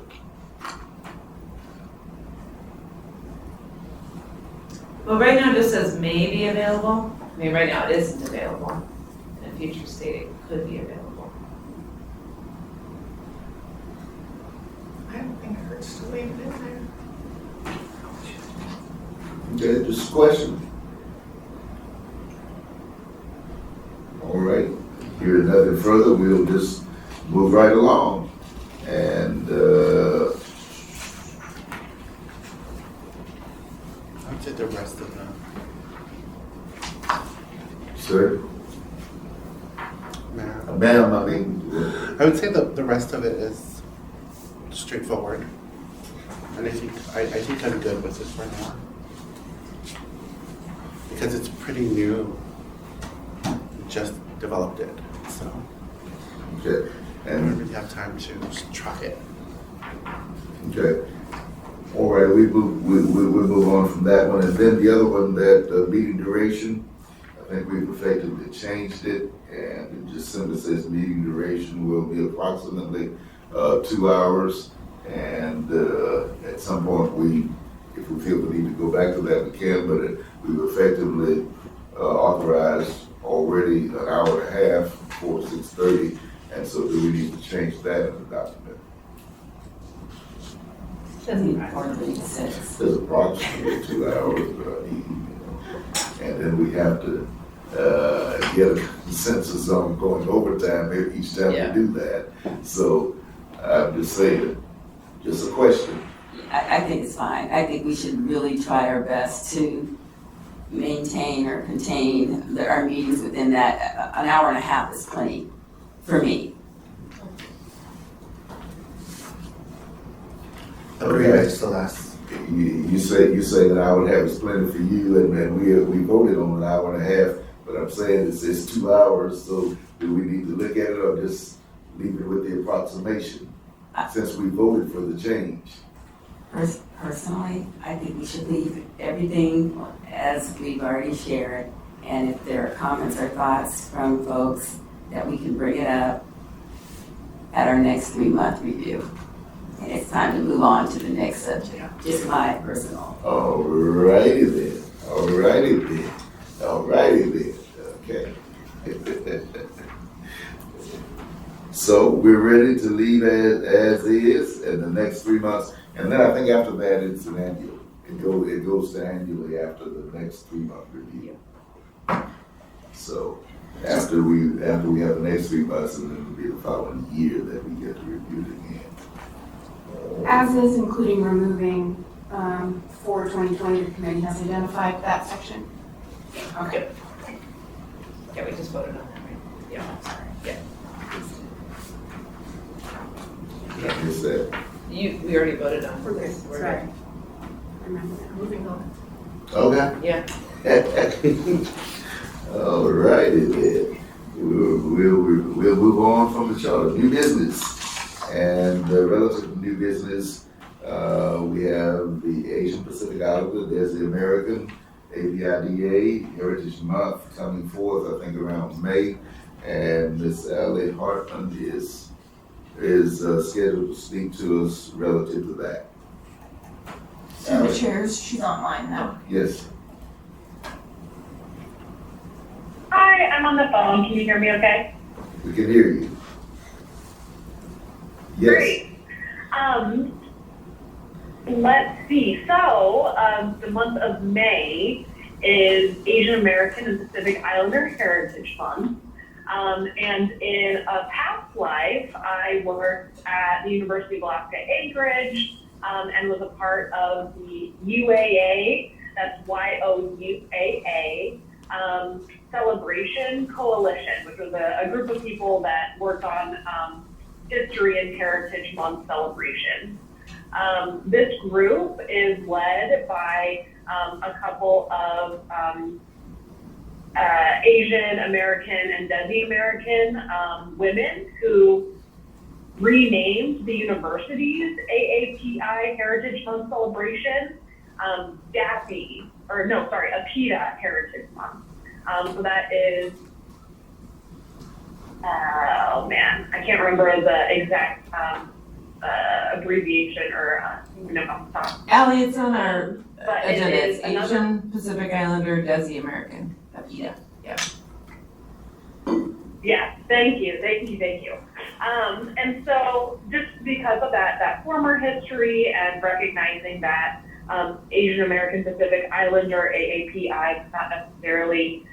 Well, right now it just says may be available. I mean, right now it isn't available. In a future state, it could be available. I don't think it hurts to leave it in there. Okay, just a question. All right, hearing nothing further, we'll just move right along. And I would say the rest of them. Sir? Ma'am. Ma'am, I mean. I would say the rest of it is straightforward. And I think I'm good with this right now. Because it's pretty new. We just developed it, so. Okay. And we don't really have time to try it. Okay. All right, we move on from that one. And then the other one, that meeting duration, I think we've effectively changed it. And it just simply says meeting duration will be approximately 2 hours. And at some point, if we feel the need to go back to that, we can, but we've effectively authorized already an hour and a half for 6:30. And so do we need to change that in the document? Doesn't hardly make sense. There's approximately 2 hours, and then we have to get a consensus on going overtime each time we do that. So I'm just saying, just a question. I think it's fine. I think we should really try our best to maintain or contain our meetings within that. An hour and a half is plenty for me. Okay, that's the last. You say that hour and a half is plenty for you, and we voted on an hour and a half, but I'm saying it's 2 hours, so do we need to look at it or just leave it with the approximation, since we voted for the change? Personally, I think we should leave everything as we've already shared, and if there are comments or thoughts from folks, that we can bring it up at our next 3-month review. And it's time to move on to the next subject, just my personal. All righty then, okay. So we're ready to leave as is in the next 3 months, and then I think after that it's an annual. It goes to annually after the next 3-month review. So after we have the next 3 months, and then it'll be the following year that we get to review it again. As is, including removing, for 2020, the committee has identified that section. Okay. Yeah, we just voted on that, right? Yeah, sorry, yeah. Is that? We already voted on this. We're Sorry. good. Remember that. Moving on. Okay. Yeah. All righty then. We'll move on from the chart of new business. And relative to new business, we have the Asian Pacific Islander, there's the American APIDA Heritage Month coming forth, I think around May. And Miss Allie Hartman is scheduled to speak to us relative to that. Through the chairs, she's online now. Yes. Hi, I'm on the phone. Can you hear me okay? We can hear you. Yes. Great. Let's see. So, the month of May is Asian American and Pacific Islander Heritage Month. And in a past life, I worked at the University of Alaska Anchorage and was a part of the UAA, that's YOUAA, Celebration Coalition, which was a group of people that worked on History and Heritage Month celebrations. This group is led by a couple of Asian American and Desi American women who renamed the university's AAPI Heritage Month celebration APIDA Heritage Month. So that is, oh man, I can't remember the exact abbreviation or Allie, it's on our But it agenda. is It's another- Asian Pacific Islander Desi American. APIDA. Yeah. Yeah, thank you. And so just because of that former history and recognizing that Asian American Pacific Islander AAPI does not necessarily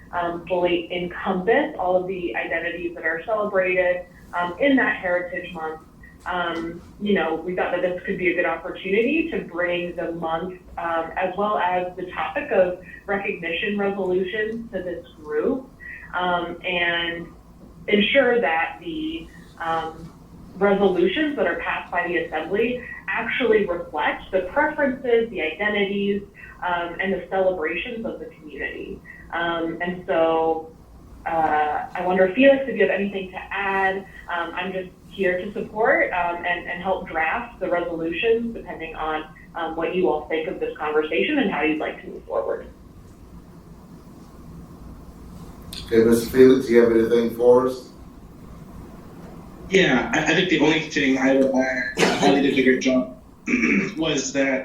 fully encompass all of the identities that are celebrated in that Heritage Month, we thought that this could be a good opportunity to bring the month, as well as the topic of recognition resolutions to this group, and ensure that the resolutions that are passed by the Assembly actually reflect the preferences, the identities, and the celebrations of the community. And so I wonder, Felix, if you have anything to add. I'm just here to support and help draft the resolutions depending on what you all think of this conversation and how you'd like to move forward. Okay, Mr. Felix, you have anything for us? Yeah, I think the only thing I would add, Holly did a great job, was that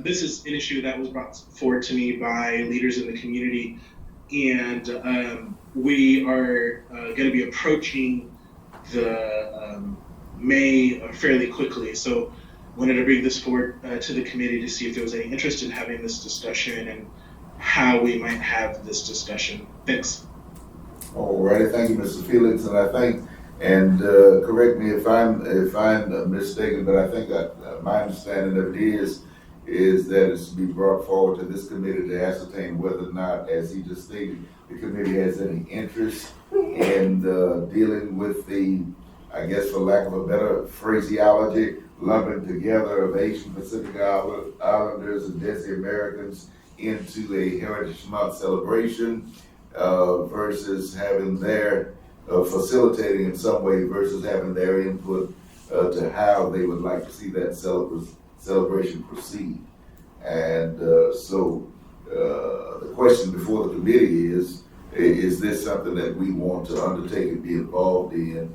this is an issue that was brought forward to me by leaders in the community, and we are going to be approaching the May fairly quickly. So wanted to bring this forward to the committee to see if there was any interest in having this discussion and how we might have this discussion. Thanks. All righty, thank you, Mr. Felix, and I think, and correct me if I'm mistaken, but I think my understanding of it is that it's to be brought forward to this committee to ascertain whether or not, as he just stated, the committee has any interest in dealing with the, I guess for lack of a better phraseology, lumping together of Asian Pacific Islanders and Desi Americans into a Heritage Month celebration versus having their facilitating in some way versus having their input to how they would like to see that celebration proceed. And so the question before the committee is this something that we want to undertake and be involved in?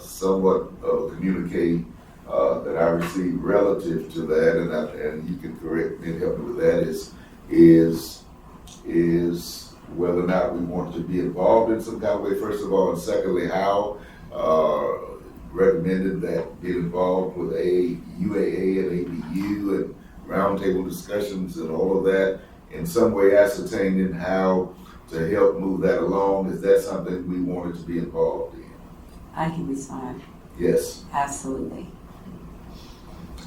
Somewhat of a communique that I received relative to that, and you can correct me and help me with that, is whether or not we want to be involved in some kind of way, first of all, and secondly, how recommended that be involved with UAA and ABU and roundtable discussions and all of that, in some way ascertaining how to help move that along. Is that something we wanted to be involved in? I can respond. Yes. Absolutely.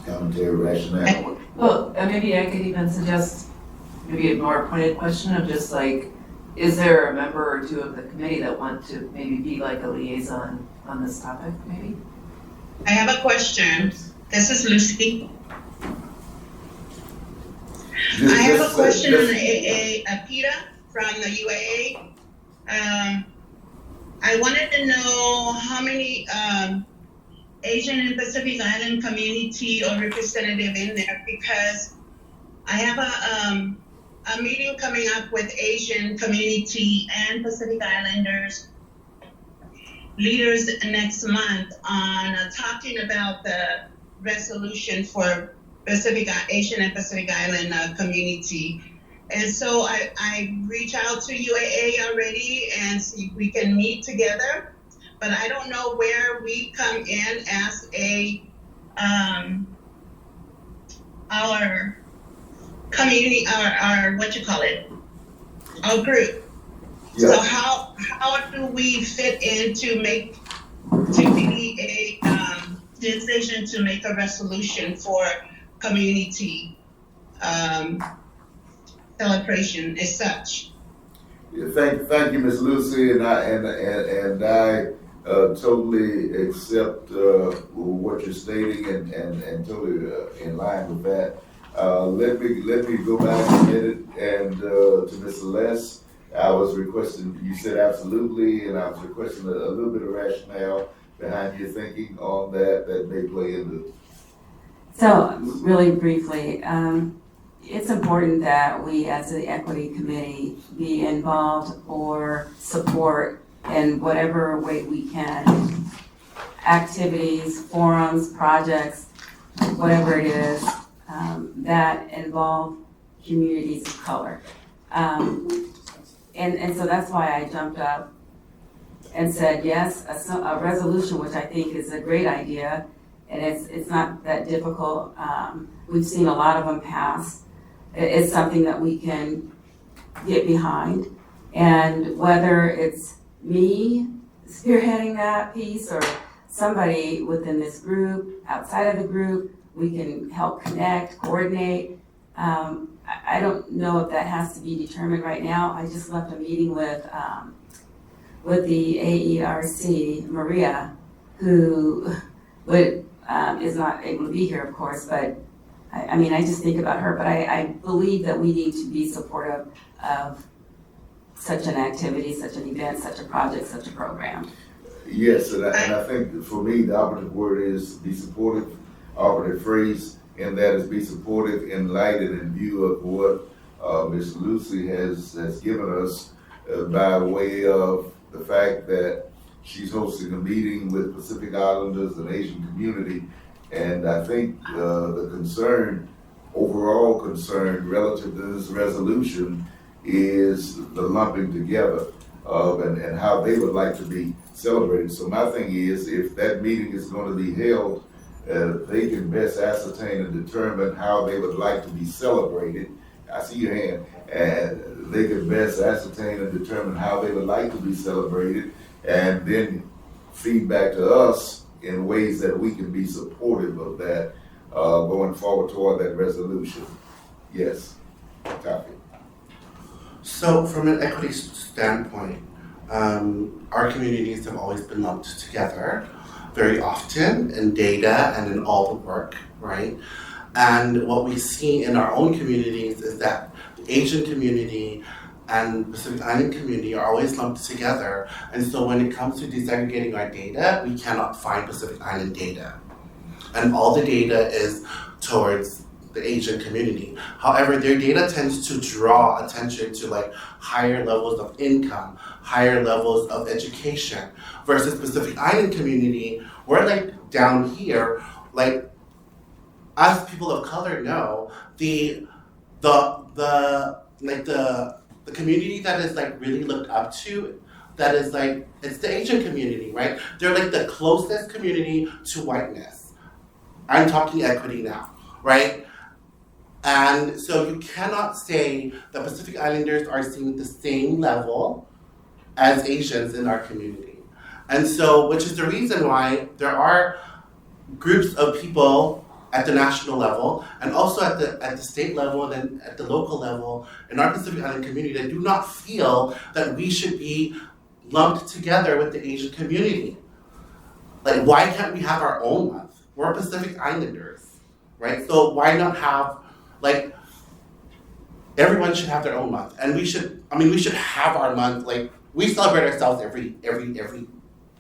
Commentary, rationale. Well, maybe I could even suggest maybe a more pointed question of just like, is there a member or two of the committee that want to maybe be like a liaison on this topic, maybe? I have a question. This is Lucy. I have a question on the PETA from the UAA. I wanted to know how many Asian and Pacific Island community or representative in there, because I have a meeting coming up with Asian community and Pacific Islanders leaders next month on talking about the resolution for Asian and Pacific Island community. And so I reached out to UAA already and see if we can meet together, but I don't know where we come in as our community, our our group. Yeah. So how do we fit in to be a decision to make a resolution for community celebration as such? Yeah, thank you, Ms. Lucy, and I totally accept what you're stating and totally in line with that. Let me go back a minute and to Ms. Celeste. I was requesting, you said absolutely, and I was requesting a little bit of rationale behind your thinking on that may play into. So really briefly, it's important that we as the Equity Committee be involved or support in whatever way we can, activities, forums, projects, whatever it is, that involve communities of color. And so that's why I jumped up and said, yes, a resolution, which I think is a great idea, and it's not that difficult. We've seen a lot of them pass. It's something that we can get behind. And whether it's me spearheading that piece or somebody within this group, outside of the group, we can help connect, coordinate. I don't know if that has to be determined right now. I just left a meeting with the AERC, Maria, who is not able to be here, of course, but I just think about her, but I believe that we need to be supportive of such an activity, such an event, such a project, such a program. Yes, and I think for me, the operative word is be supportive, operative phrase, and that is be supportive in light and in view of what Ms. Lucy has given us by way of the fact that she's hosting a meeting with Pacific Islanders and Asian community. And I think the concern, overall concern relative to this resolution is the lumping together of and how they would like to be celebrated. So my thing is, if that meeting is going to be held, they can best ascertain and determine how they would like to be celebrated. I see your hand. And they can best ascertain and determine how they would like to be celebrated, and then feedback to us in ways that we can be supportive of that going forward toward that resolution. Yes, copy. So from an equity standpoint, our communities have always been lumped together very often in data and in all the work, right? And what we see in our own communities is that the Asian community and Pacific Island community are always lumped together. And so when it comes to desegregating our data, we cannot find Pacific Island data. And all the data is towards the Asian community. However, their data tends to draw attention to like higher levels of income, higher levels of education, versus Pacific Island community, we're like down here, like as people of color know, the community that is like really looked up to, that is like, it's the Asian community, right? They're like the closest community to whiteness. I'm talking equity now, right? And so you cannot say that Pacific Islanders are seen at the same level as Asians in our community. And so, which is the reason why there are groups of people at the national level and also at the state level and then at the local level in our Pacific Island community that do not feel that we should be lumped together with the Asian community. Like, why can't we have our own month? We're Pacific Islanders, right? So why not have, like, everyone should have their own month. And we should have our month, like, we celebrate ourselves every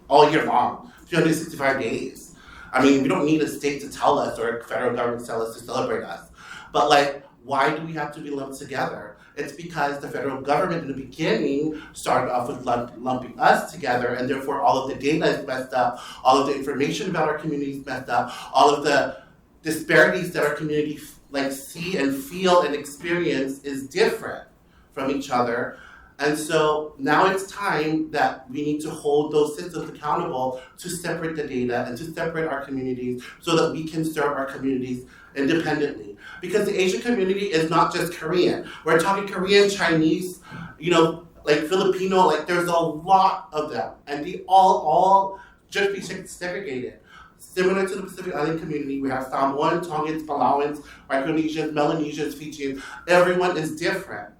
all year long, 365 days. I mean, we don't need a state to tell us or a federal government to tell us to celebrate us. But like, why do we have to be lumped together? It's because the federal government in the beginning started off with lumping us together, and therefore all of the data is messed up, all of the information about our community is messed up, all of the disparities that our community like see and feel and experience is different from each other. And so now it's time that we need to hold those systems accountable to separate the data and to separate our communities so that we can serve our communities independently. Because the Asian community is not just Korean. We're talking Korean, Chinese, like Filipino, like there's a lot of them. And they all just be segregated. Similar to the Pacific Island community, we have Samoan, Tongans, Palauans, Micronesians, Melanesians, Fijians. Everyone is different.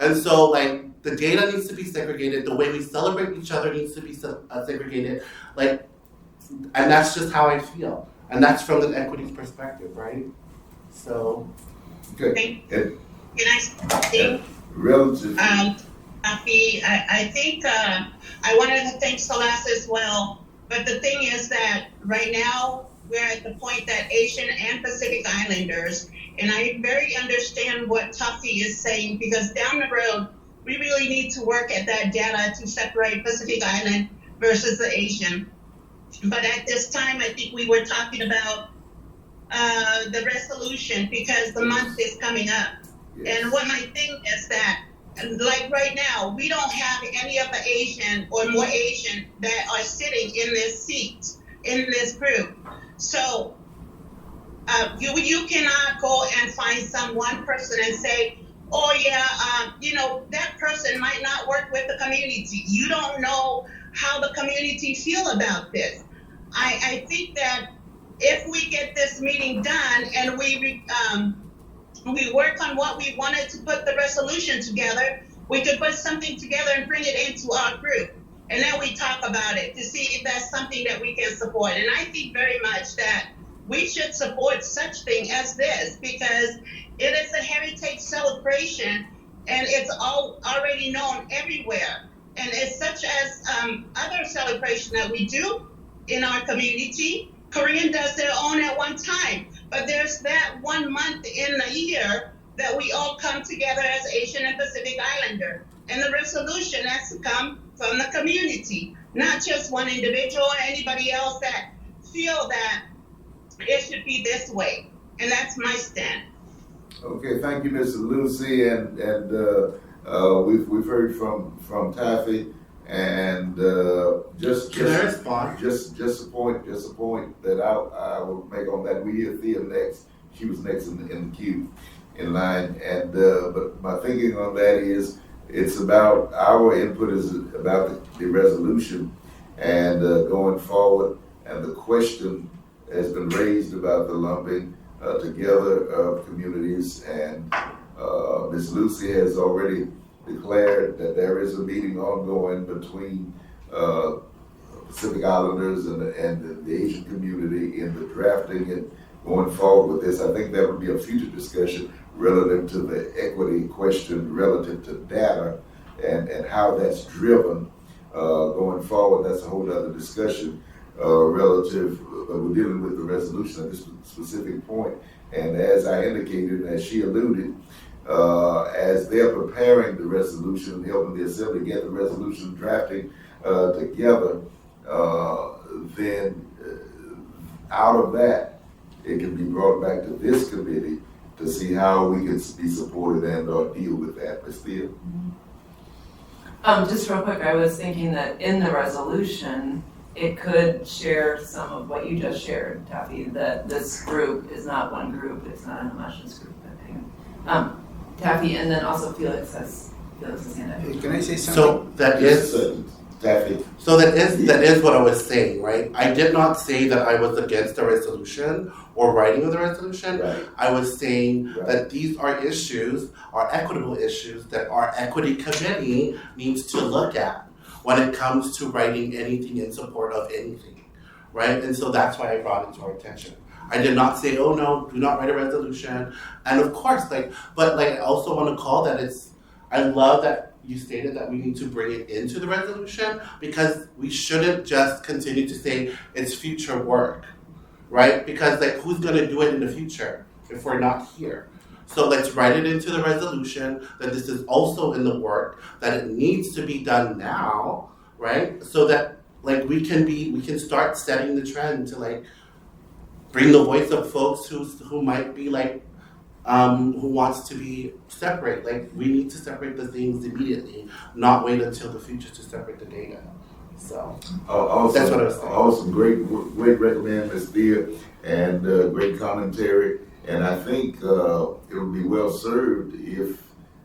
And so, like, the data needs to be segregated. The way we celebrate each other needs to be segregated. Like, and that's just how I feel. And that's from an equity perspective, right? So. Okay. Can I say relative. I think I wanted to thank Celeste as well. But the thing is that right now we're at the point that Asian and Pacific Islanders, and I very understand what Tuffy is saying, because down the road, we really need to work at that data to separate Pacific Island versus the Asian. But at this time, I think we were talking about the resolution because the month is coming up. Yes. And what my thing is that, like right now, we don't have any of the Asian or more Asian that are sitting in this seat, in this group. So you cannot go and find some one person and say, oh yeah, that person might not work with the community. You don't know how the community feel about this. I think that if we get this meeting done and we work on what we wanted to put the resolution together, we could put something together and bring it into our group. And then we talk about it to see if that's something that we can support. And I think very much that we should support such thing as this, because it is a heritage celebration and it's all already known everywhere. And it's such as other celebration that we do in our community. Korean does their own at one time, but there's that 1 month in a year that we all come together as Asian and Pacific Islander. And the resolution has to come from the community, not just one individual or anybody else that feel that it should be this way. And that's my stand. Okay, thank you, Mr. Lucy, and we've heard from Taffy, and just a point that I will make on that. We hear Thea next. She was next in the queue in line, and but my thinking on that is it's about our input is about the resolution and going forward, and the question has been raised about the lumping together of communities, and Ms. Lucy has already declared that there is a meeting ongoing between Pacific Islanders and the Asian community in the drafting and going forward with this. I think that would be a future discussion relative to the equity question, relative to data and how that's driven going forward. That's a whole other discussion relative, we're dealing with the resolution at this specific point. And as I indicated, and as she alluded, as they're preparing the resolution and helping the Assembly get the resolution drafting together, then out of that, it can be brought back to this committee to see how we can be supported and or deal with that. Ms. Thea? Just real quick, I was thinking that in the resolution, it could share some of what you just shared, Taffy, that this group is not one group, it's not an homogenous group, I think. Taffy, and then also Felix has hand up. Hey, can I say something? So that is what I was saying, right? I did not say that I was against the resolution or writing of the resolution. Right. I was saying that these are issues, are equitable issues that our equity committee needs to look at when it comes to writing anything in support of anything, right? And so that's why I brought it to our attention. I did not say, oh no, do not write a resolution. And of course, but I also want to call that I love that you stated that we need to bring it into the resolution, because we shouldn't just continue to say it's future work, right? Because who's going to do it in the future if we're not here? So let's write it into the resolution that this is also in the work, that it needs to be done now, right? So that we can start setting the trend to bring the voice of folks who might be who wants to be separate. We need to separate the things immediately, not wait until the future to separate the data. So that's what I was saying. Awesome, great recommend, Ms. Thea, and great commentary. And I think it would be well served if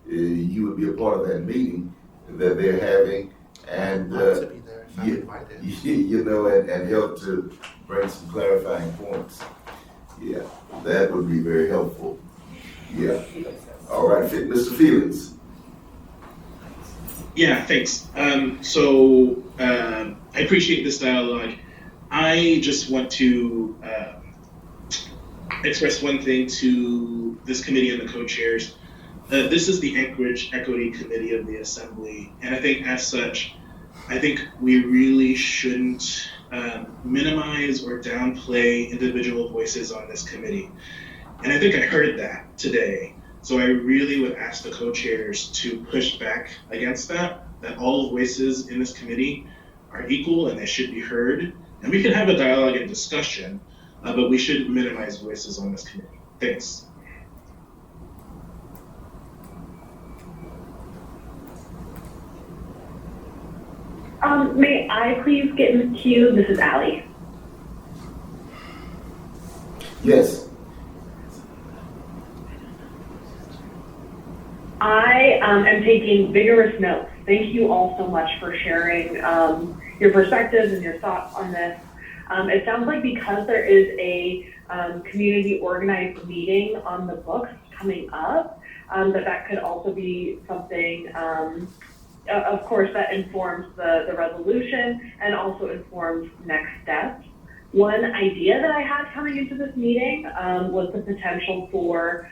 you would be a part of that meeting that they're having, and to be there if I'm invited. and help to bring some clarifying points. Yeah, that would be very helpful. Yeah. All right, Mr. Felix. Yeah, thanks. I appreciate this dialogue. I just want to express one thing to this committee and the co-chairs. This is the Anchorage Equity Committee of the Assembly, and I think as such, we really shouldn't minimize or downplay individual voices on this committee. And I think I heard that today. So I really would ask the co-chairs to push back against that all voices in this committee are equal and they should be heard. And we can have a dialogue and discussion, but we shouldn't minimize voices on this committee. Thanks. May I please get in the queue? This is Allie. Yes. I am taking vigorous notes. Thank you all so much for sharing your perspectives and your thoughts on this. It sounds like because there is a community organized meeting on the books coming up, that could also be something, of course, that informs the resolution and also informs next steps. One idea that I had coming into this meeting was the potential for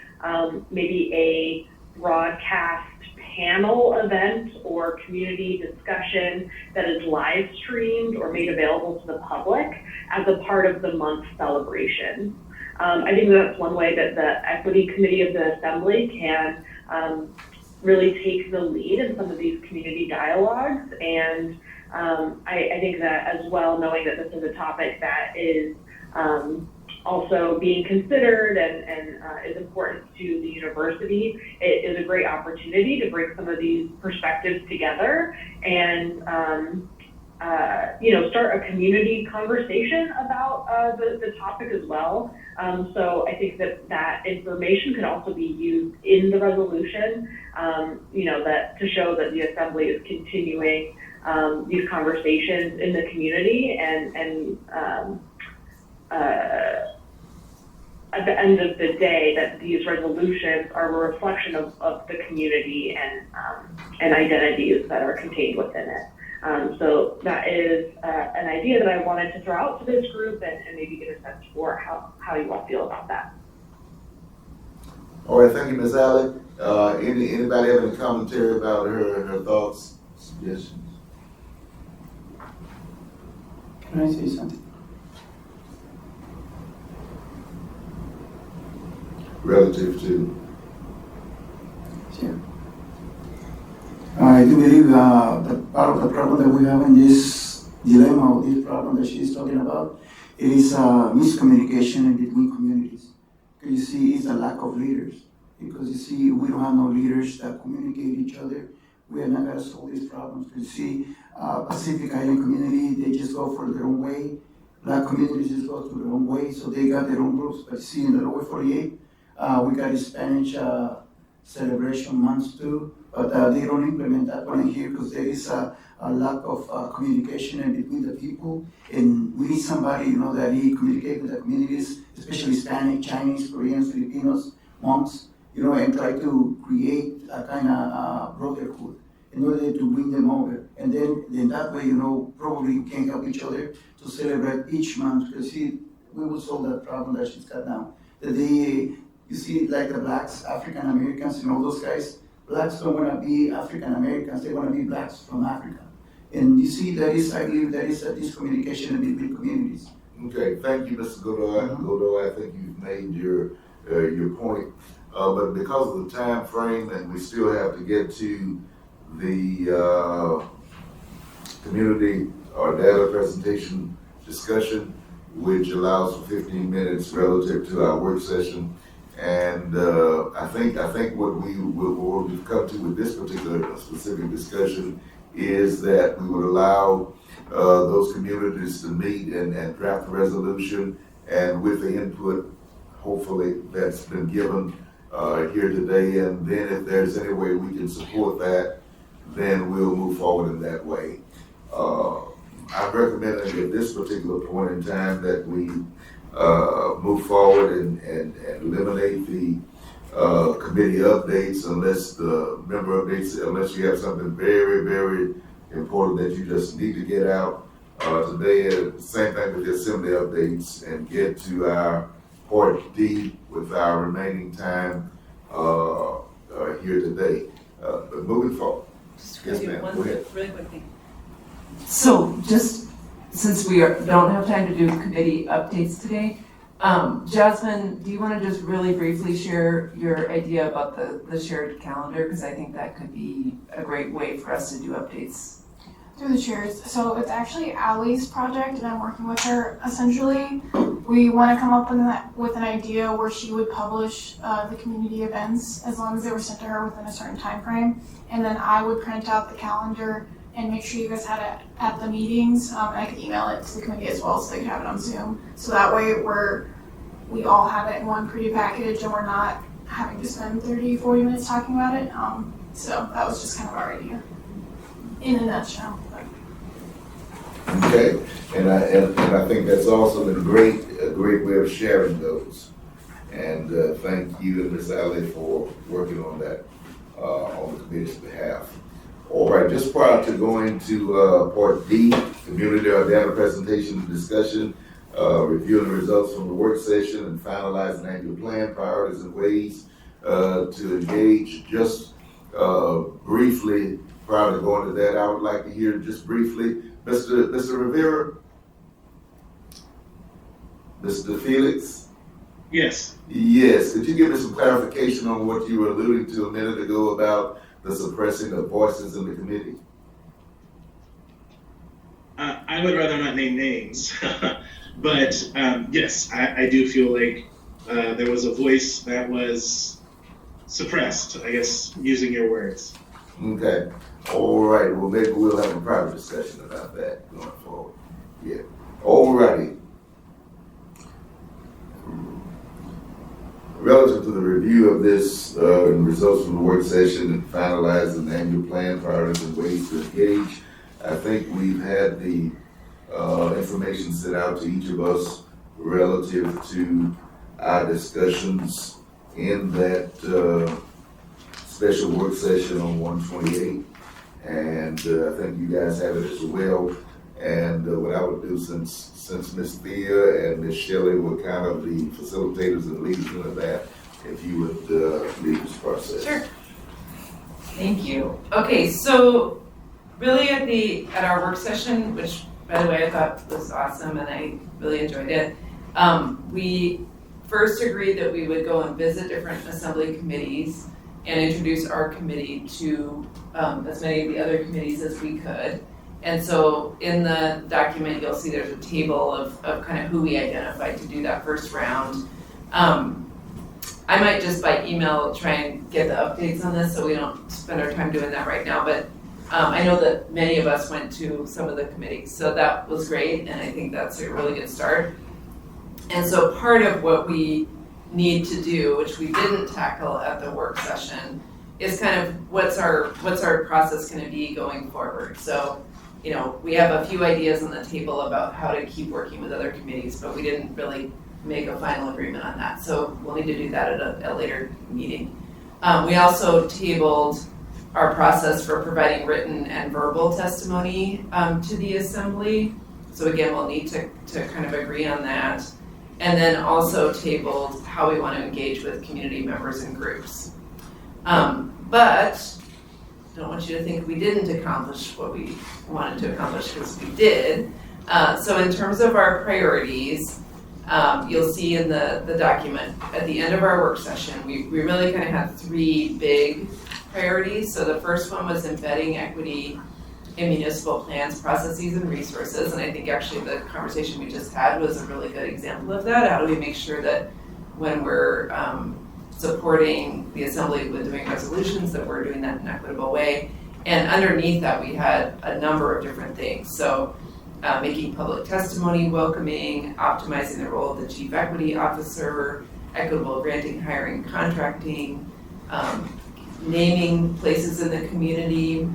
maybe a broadcast panel event or community discussion that is live streamed or made available to the public as a part of the month celebration. I think that's one way that the Equity Committee of the Assembly can really take the lead in some of these community dialogues. And I think that as well, knowing that this is a topic that is also being considered and is important to the university, it is a great opportunity to bring some of these perspectives together and start a community conversation about the topic as well. So I think that information could also be used in the resolution, that to show that the Assembly is continuing these conversations in the community and at the end of the day, that these resolutions are a reflection of the community and identities that are contained within it. So that is an idea that I wanted to throw out to this group and maybe get a sense for how you all feel about that. All right, thank you, Ms. Alley. Anybody have any commentary about her thoughts, suggestions? Can I say something? Relative to? Sure. I do believe the part of the problem that we have in this dilemma or this problem that she's talking about, it is miscommunication in between communities. You see, it's a lack of leaders. Because you see, we don't have no leaders that communicate each other. We are not going to solve these problems. You see, Pacific Island community, they just go for their own way. Black communities just go to their own way, so they got their own groups. But see, in the Lower 48, we got a Spanish celebration months too, but they don't implement that one here because there is a lack of communication in between the people. And we need somebody, that he communicate with the communities, especially Hispanic, Chinese, Koreans, Filipinos, monks, and try to create a kind of brotherhood in order to bring them over. And then that way, probably you can help each other to celebrate each month. Because see, we will solve that problem that she's got now. That you see, like the blacks, African Americans, and all those guys, blacks don't want to be African Americans, they want to be blacks from Africa. And you see, I believe there is a discommunication in between communities. Okay, thank you, Mr. Godoy. Godoy, I think you've made your point. But because of the time frame, and we still have to get to the community or data presentation discussion, which allows for 15 minutes relative to our work session. And I think what we've come to with this particular specific discussion is that we would allow those communities to meet and draft a resolution, and with the input, hopefully, that's been given here today. And then if there's any way we can support that, then we'll move forward in that way. I'm recommending at this particular point in time that we move forward and eliminate the committee updates unless the member updates, unless you have something very, very important that you just need to get out today. Same thing with the assembly updates, and get to our part D with our remaining time here today. But moving forward. Yes, ma'am. Go ahead. Really quickly. So just since we don't have time to do committee updates today, Jasmine, do you want to just really briefly share your idea about the shared calendar? Because I think that could be a great way for us to do updates. Through the chairs. So it's actually Allie's project, and I'm working with her. Essentially, we want to come up with an idea where she would publish the community events as long as they were sent to her within a certain time frame, and then I would print out the calendar and make sure you guys had it at the meetings. And I could email it to the committee as well, so they could have it on Zoom. So that way, we all have it in one pretty package, and we're not having to spend 30, 40 minutes talking about it. So that was just kind of our idea, in a nutshell. Okay, and I think that's also been a great way of sharing those. And thank you and Ms. Alley for working on that on the committee's behalf. All right, just prior to going to part D, community data presentation and discussion, reviewing the results from the work session and finalizing annual plan, priorities and ways to engage. Just briefly, prior to going to that, I would like to hear just briefly, Mr. Rivera, Mr. Felix? Yes. Yes, could you give me some clarification on what you were alluding to a minute ago about the suppressing of voices in the committee? I would rather not name names, but yes, I do feel like there was a voice that was suppressed, I guess, using your words. Okay. All right. Well, maybe we'll have a private discussion about that going forward. Yeah. All righty. Relative to the review of this and results from the work session and finalizing the annual plan, priorities and ways to engage, I think we've had the information sent out to each of us relative to our discussions in that special work session on 128. And I think you guys have it as well. And what I would do, since Ms. Thea and Ms. Shelley were kind of the facilitators and leaders of that, if you would lead this process. Sure. Thank you. Okay, so really at our work session, which by the way I thought was awesome and I really enjoyed it, we first agreed that we would go and visit different assembly committees and introduce our committee to as many of the other committees as we could. And so in the document, you'll see there's a table of kind of who we identified to do that first round. I might just by email try and get the updates on this so we don't spend our time doing that right now, but I know that many of us went to some of the committees, so that was great, and I think that's a really good start. And so part of what we need to do, which we didn't tackle at the work session, is kind of what's our process going to be going forward. So, you know, we have a few ideas on the table about how to keep working with other committees, but we didn't really make a final agreement on that. So we'll need to do that at a later meeting. We also tabled our process for providing written and verbal testimony to the assembly. So again, we'll need to kind of agree on that. And then also tabled how we want to engage with community members and groups. But don't want you to think we didn't accomplish what we wanted to accomplish, because we did. So in terms of our priorities, you'll see in the document at the end of our work session, we really kind of had three big priorities. So the first one was embedding equity in municipal plans, processes, and resources. And I think actually the conversation we just had was a really good example of that. How do we make sure that when we're supporting the assembly with doing resolutions, that we're doing that in an equitable way? And underneath that, we had a number of different things. So making public testimony welcoming, optimizing the role of the chief equity officer, equitable granting, hiring, contracting, naming places in the community,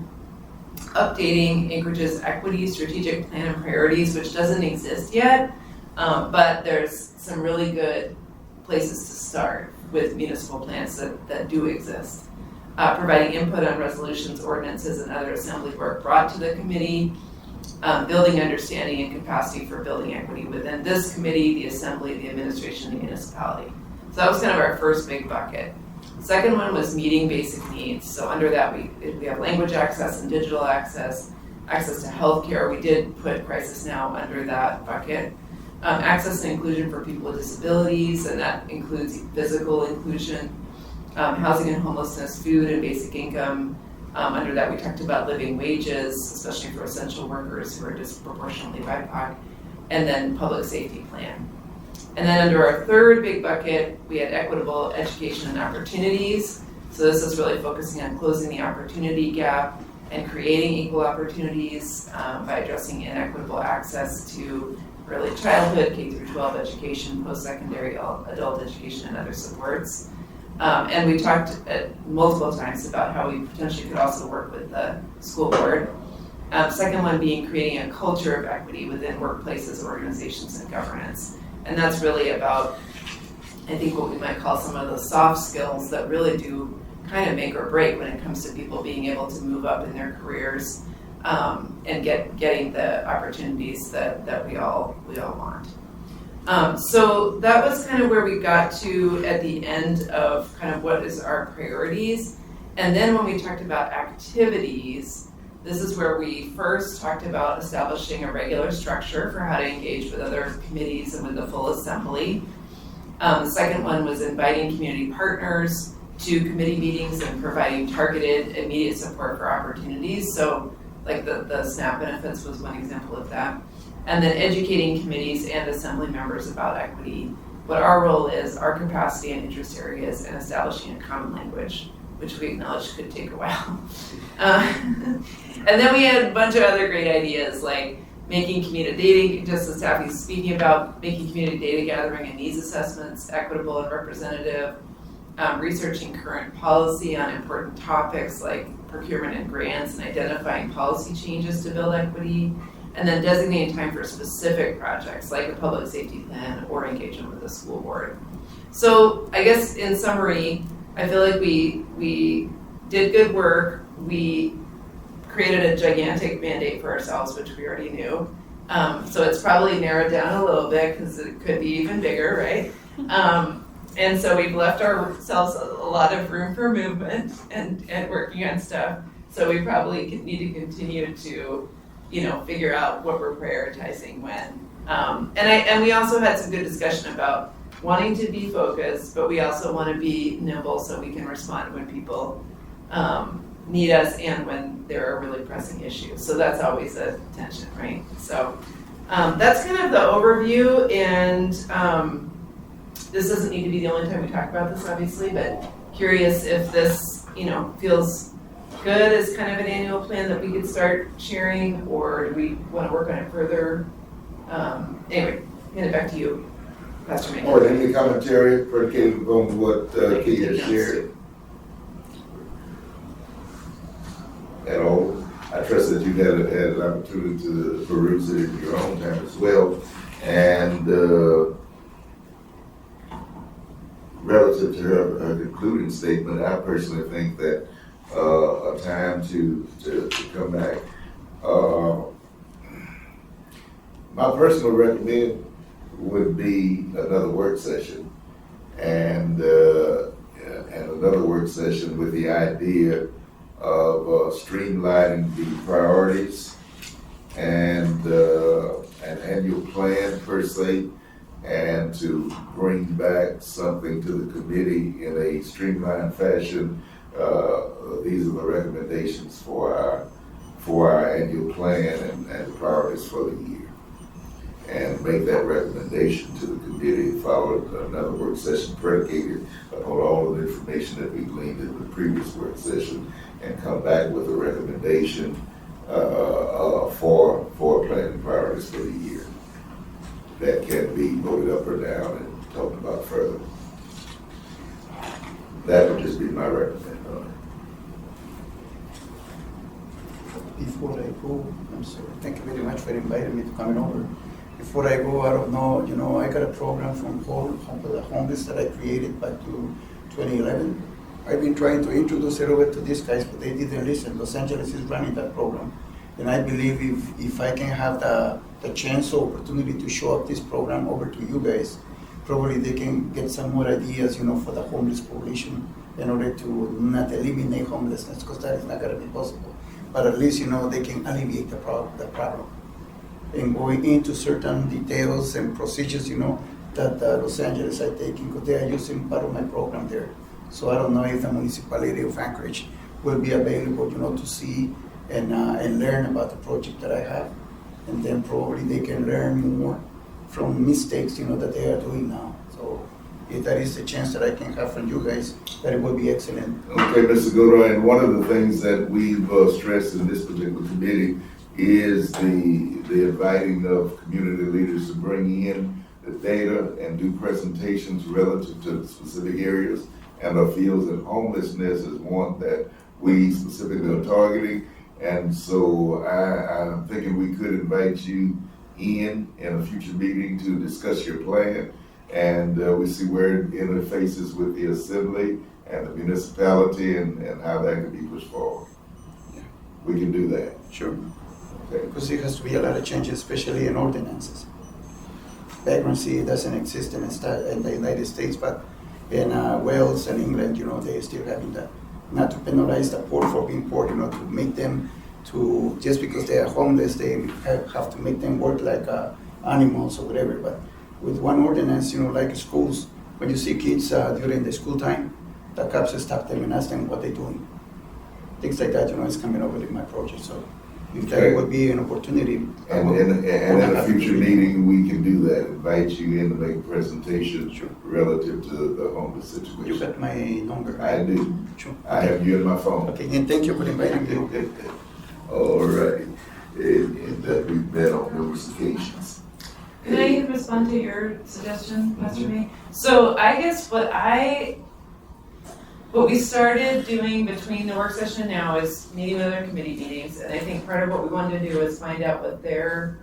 updating Anchorage's equity strategic plan and priorities, which doesn't exist yet, but there's some really good places to start with municipal plans that do exist. Providing input on resolutions, ordinances, and other assembly work brought to the committee, building understanding and capacity for building equity within this committee, the assembly, the administration, and the municipality. So that was kind of our first big bucket. The second one was meeting basic needs. So under that, we have language access and digital access, access to healthcare. We did put Crisis Now under that bucket. Access and inclusion for people with disabilities, and that includes physical inclusion, housing and homelessness, food and basic income. Under that, we talked about living wages, especially for essential workers who are disproportionately BIPOC, and then public safety plan. And then under our third big bucket, we had equitable education and opportunities. So this is really focusing on closing the opportunity gap and creating equal opportunities by addressing inequitable access to early childhood, K through 12 education, post-secondary adult education, and other supports. And we talked multiple times about how we potentially could also work with the school board. Second one being creating a culture of equity within workplaces, organizations, and governance. And that's really about, I think, what we might call some of the soft skills that really do kind of make or break when it comes to people being able to move up in their careers and getting the opportunities that we all want. So that was kind of where we got to at the end of kind of what is our priorities. And then when we talked about activities, this is where we first talked about establishing a regular structure for how to engage with other committees and with the full assembly. The second one was inviting community partners to committee meetings and providing targeted immediate support for opportunities. So like the SNAP benefits was one example of that. And then educating committees and assembly members about equity, what our role is, our capacity and interest areas, and establishing a common language, which we acknowledge could take a while. And then we had a bunch of other great ideas like making community data, just as Taffy's speaking about, making community data gathering and needs assessments equitable and representative, researching current policy on important topics like procurement and grants and identifying policy changes to build equity, and then designating time for specific projects like a public safety plan or engagement with the school board. So I guess in summary, I feel like we did good work. We created a gigantic mandate for ourselves, which we already knew. So it's probably narrowed down a little bit because it could be even bigger, right? And so we've left ourselves a lot of room for movement and working on stuff. So we probably need to continue to, figure out what we're prioritizing when. And we also had some good discussion about wanting to be focused, but we also want to be nimble so we can respond when people need us and when there are really pressing issues. So that's always a tension, right? So that's kind of the overview, and this doesn't need to be the only time we talk about this, obviously, but curious if this, feels good as kind of an annual plan that we could start sharing, or do we want to work on it further? Anyway, hand it back to you, Pastor May. All right, any commentary predicated upon what Key has shared? At all? I trust that you had an opportunity to peruse it in your own time as well. And relative to her concluding statement, I personally think that a time to come back. My personal recommend would be another work session, and another work session with the idea of streamlining the priorities and an annual plan per se, and to bring back something to the committee in a streamlined fashion. These are the recommendations for our annual plan and the priorities for the year. And make that recommendation to the committee, followed another work session predicated upon all of the information that we gleaned in the previous work session, and come back with a recommendation for planning priorities for the year that can be voted up or down and talked about further. That would just be my recommendation on it. Before I go, I'm sorry, thank you very much for inviting me to come over. Before I go, I don't know, I got a program from the homeless that I created back to 2011. I've been trying to introduce it over to these guys, but they didn't listen. Los Angeles is running that program. And I believe if I can have the chance or opportunity to show up this program over to you guys, probably they can get some more ideas, for the homeless population in order to not eliminate homelessness, because that is not going to be possible. But at least, they can alleviate the problem. And going into certain details and procedures, that Los Angeles are taking, because they are using part of my program there. So I don't know if the municipality of Anchorage will be available, to see and learn about the project that I have. And then probably they can learn more from mistakes, that they are doing now. So if that is the chance that I can have from you guys, that it will be excellent. Okay, Mr. Godoy, and one of the things that we've stressed in this particular committee is the inviting of community leaders to bring in the data and do presentations relative to specific areas and the fields, and homelessness is one that we specifically are targeting. And so I'm thinking we could invite you in a future meeting to discuss your plan. And we see where it interfaces with the assembly and the municipality and how that could be pushed forward. We can do that. Sure. Okay. Because there has to be a lot of changes, especially in ordinances. Vagrancy doesn't exist in the United States, but in Wales and England, they still having that, not to penalize the poor for being poor, to make them to, just because they are homeless, they have to make them work like animals or whatever. But with one ordinance, like schools, when you see kids during the school time, the cops stop them and ask them what they're doing. Things like that, is coming over in my project. So if that would be an opportunity. And in a future meeting, we can do that, invite you in to make a presentation relative to the homeless situation. You got my number. I do. Sure. I have you in my phone. Okay, and thank you for inviting me. All right. And that we've met on numerous occasions. Can I respond to your suggestion, Pastor May? So I guess what we started doing between the work session now is meeting with other committee meetings, and I think part of what we wanted to do is find out what their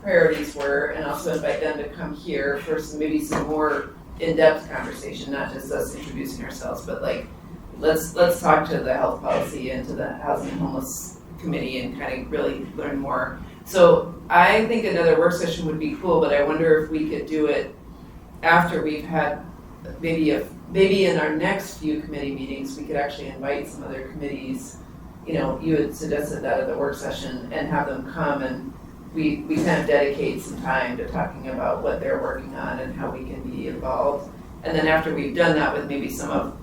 priorities were, and also invite them to come here for maybe some more in-depth conversation, not just us introducing ourselves, but like, let's talk to the health policy and to the housing and homeless committee and kind of really learn more. So I think another work session would be cool, but I wonder if we could do it after we've had maybe in our next few committee meetings, we could actually invite some other committees. You had suggested that at the work session, and have them come, and we kind of dedicate some time to talking about what they're working on and how we can be involved. And then after we've done that with maybe some of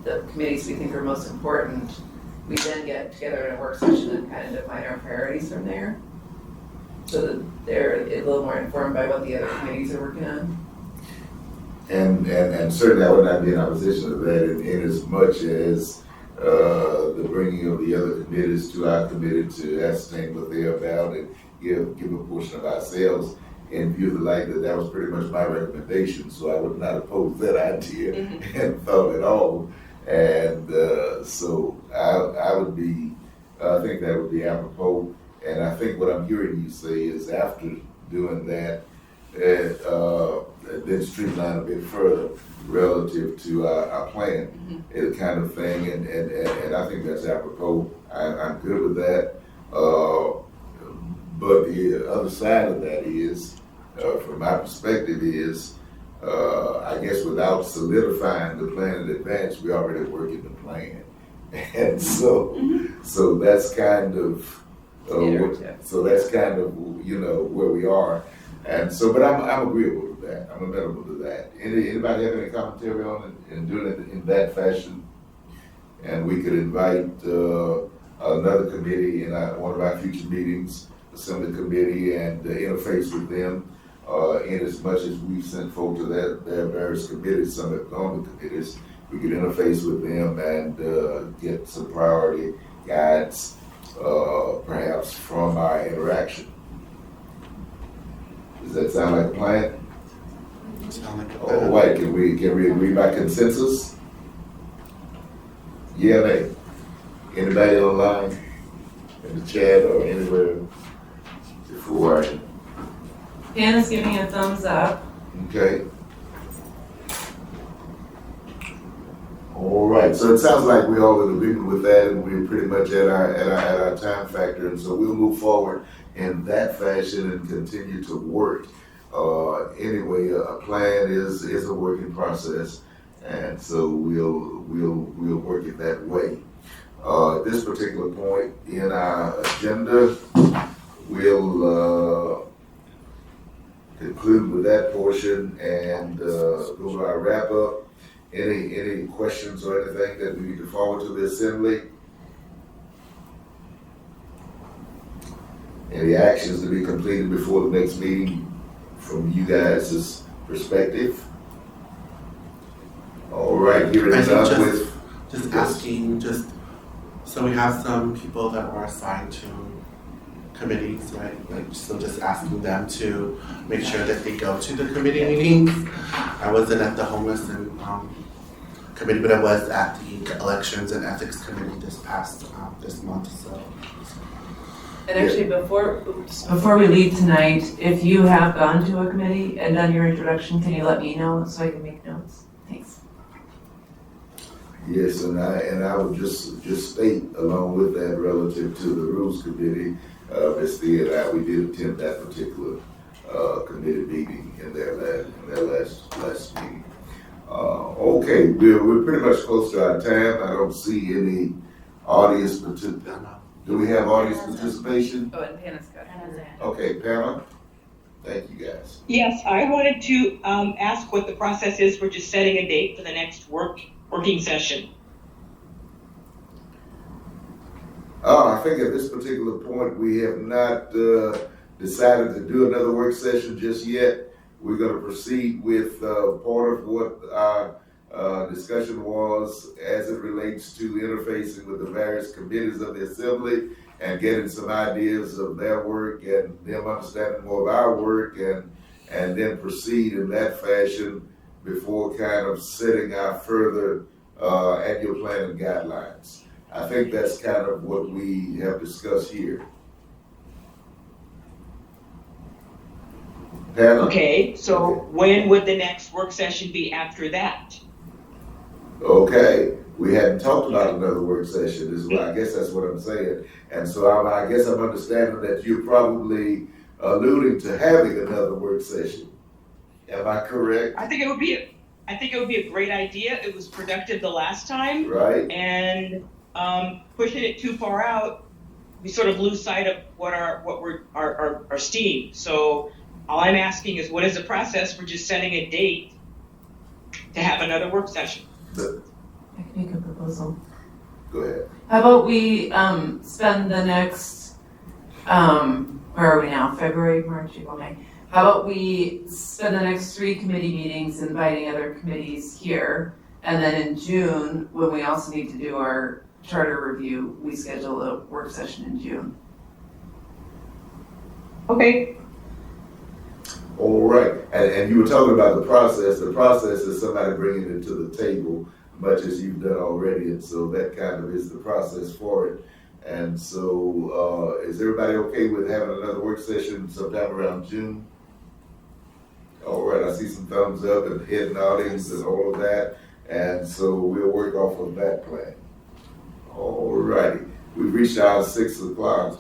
the committees we think are most important, we then get together in a work session and kind of define our priorities from there, so that they're a little more informed by what the other committees are working on. And certainly I would not be in opposition to that in as much as the bringing of the other committees to our committee to ascertain what they're about and give a portion of ourselves in view of the light that was pretty much my recommendation. So I would not oppose that idea and thought at all. And so I think that would be apropos. And I think what I'm hearing you say is after doing that, then streamline a bit further relative to our plan, kind of thing, and I think that's apropos. I'm good with that. But the other side of that is, from my perspective, is I guess without solidifying the plan in advance, we already working the plan, and so that's kind of where we are. And so, but I'm agreeable to that. I'm amenable to that. Anybody have any commentary on it and doing it in that fashion? And we could invite another committee in one of our future meetings, assembly committee, and interface with them in as much as we've sent folk to their various committees. Some have gone to committees. We could interface with them and get some priority guides, perhaps from our interaction. Does that sound like a plan? Sound like a plan. All right, can we agree by consensus? Yeah, nay. Anybody online, in the chat or anywhere before I? Hannah's giving a thumbs up. Okay. All right, so it sounds like we're all in agreement with that, and we're pretty much at our time factor, and so we'll move forward in that fashion and continue to work. Anyway, a plan is a working process, and so we'll work it that way. At this particular point in our agenda, we'll conclude with that portion and go to our wrap up. Any questions or anything that we need to forward to the assembly? Any actions to be completed before the next meeting from you guys' perspective? All right, here it is up with. Just asking, so we have some people that are assigned to committees, right? So just asking them to make sure that they go to the committee meetings. I wasn't at the homeless and committee, but I was at the Elections and Ethics Committee this month, so. And actually, before we leave tonight, if you have gone to a committee and done your introduction, can you let me know so I can make notes? Thanks. Yes, and I would just state along with that relative to the Rules Committee, Ms. Thea and I, we did attend that particular committee meeting in their last meeting. Okay, we're pretty much close to our time. I don't see any audience participation. Do we have audience participation? Oh, and Pana's got it. Okay, Pamela, thank you guys. Yes, I wanted to ask what the process is for just setting a date for the next working session. I think at this particular point, we have not decided to do another work session just yet. We're going to proceed with part of what our discussion was as it relates to interfacing with the various committees of the Assembly and getting some ideas of their work and them understanding more of our work and then proceed in that fashion before kind of setting our further annual plan and guidelines. I think that's kind of what we have discussed here. Pamela? Okay, so when would the next work session be after that? Okay, we hadn't talked about another work session, I guess that's what I'm saying. And so I guess I'm understanding that you're probably alluding to having another work session. Am I correct? I think it would be a great idea. It was productive the last time. Right. And pushing it too far out, we sort of lose sight of our steam. So all I'm asking is, what is the process for just setting a date to have another work session? I can make a proposal. Go ahead. How about we spend the next, where are we now? February, March, April, May. How about we spend the next 3 committee meetings inviting other committees here, and then in June, when we also need to do our charter review, we schedule a work session in June. Okay. All right, and you were talking about the process. The process is somebody bringing it to the table, much as you've done already, and so that kind of is the process for it. And so, is everybody okay with having another work session sometime around June? All right, I see some thumbs up and head noddings and all of that, and so we'll work off of that plan. All righty, we've reached our 6 o'clock.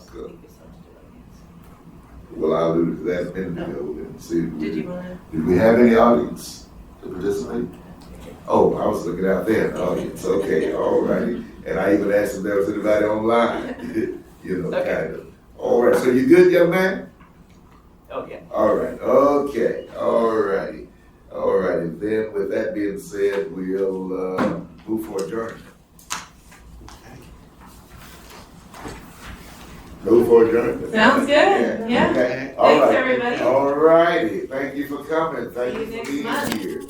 Well, I alluded to that a minute ago. And see, did we have any audience to participate? Oh, I was looking out there in the audience. Okay, all righty. And I even asked if there was anybody online, kind of. All right, so you good, young man? Oh, yeah. All right, okay, all righty. All righty, then with that being said, we'll move for adjournment. Move for adjournment. Sounds good, yeah. Okay. Thanks, everybody. All righty, thank you for coming. Thank you for being month. here.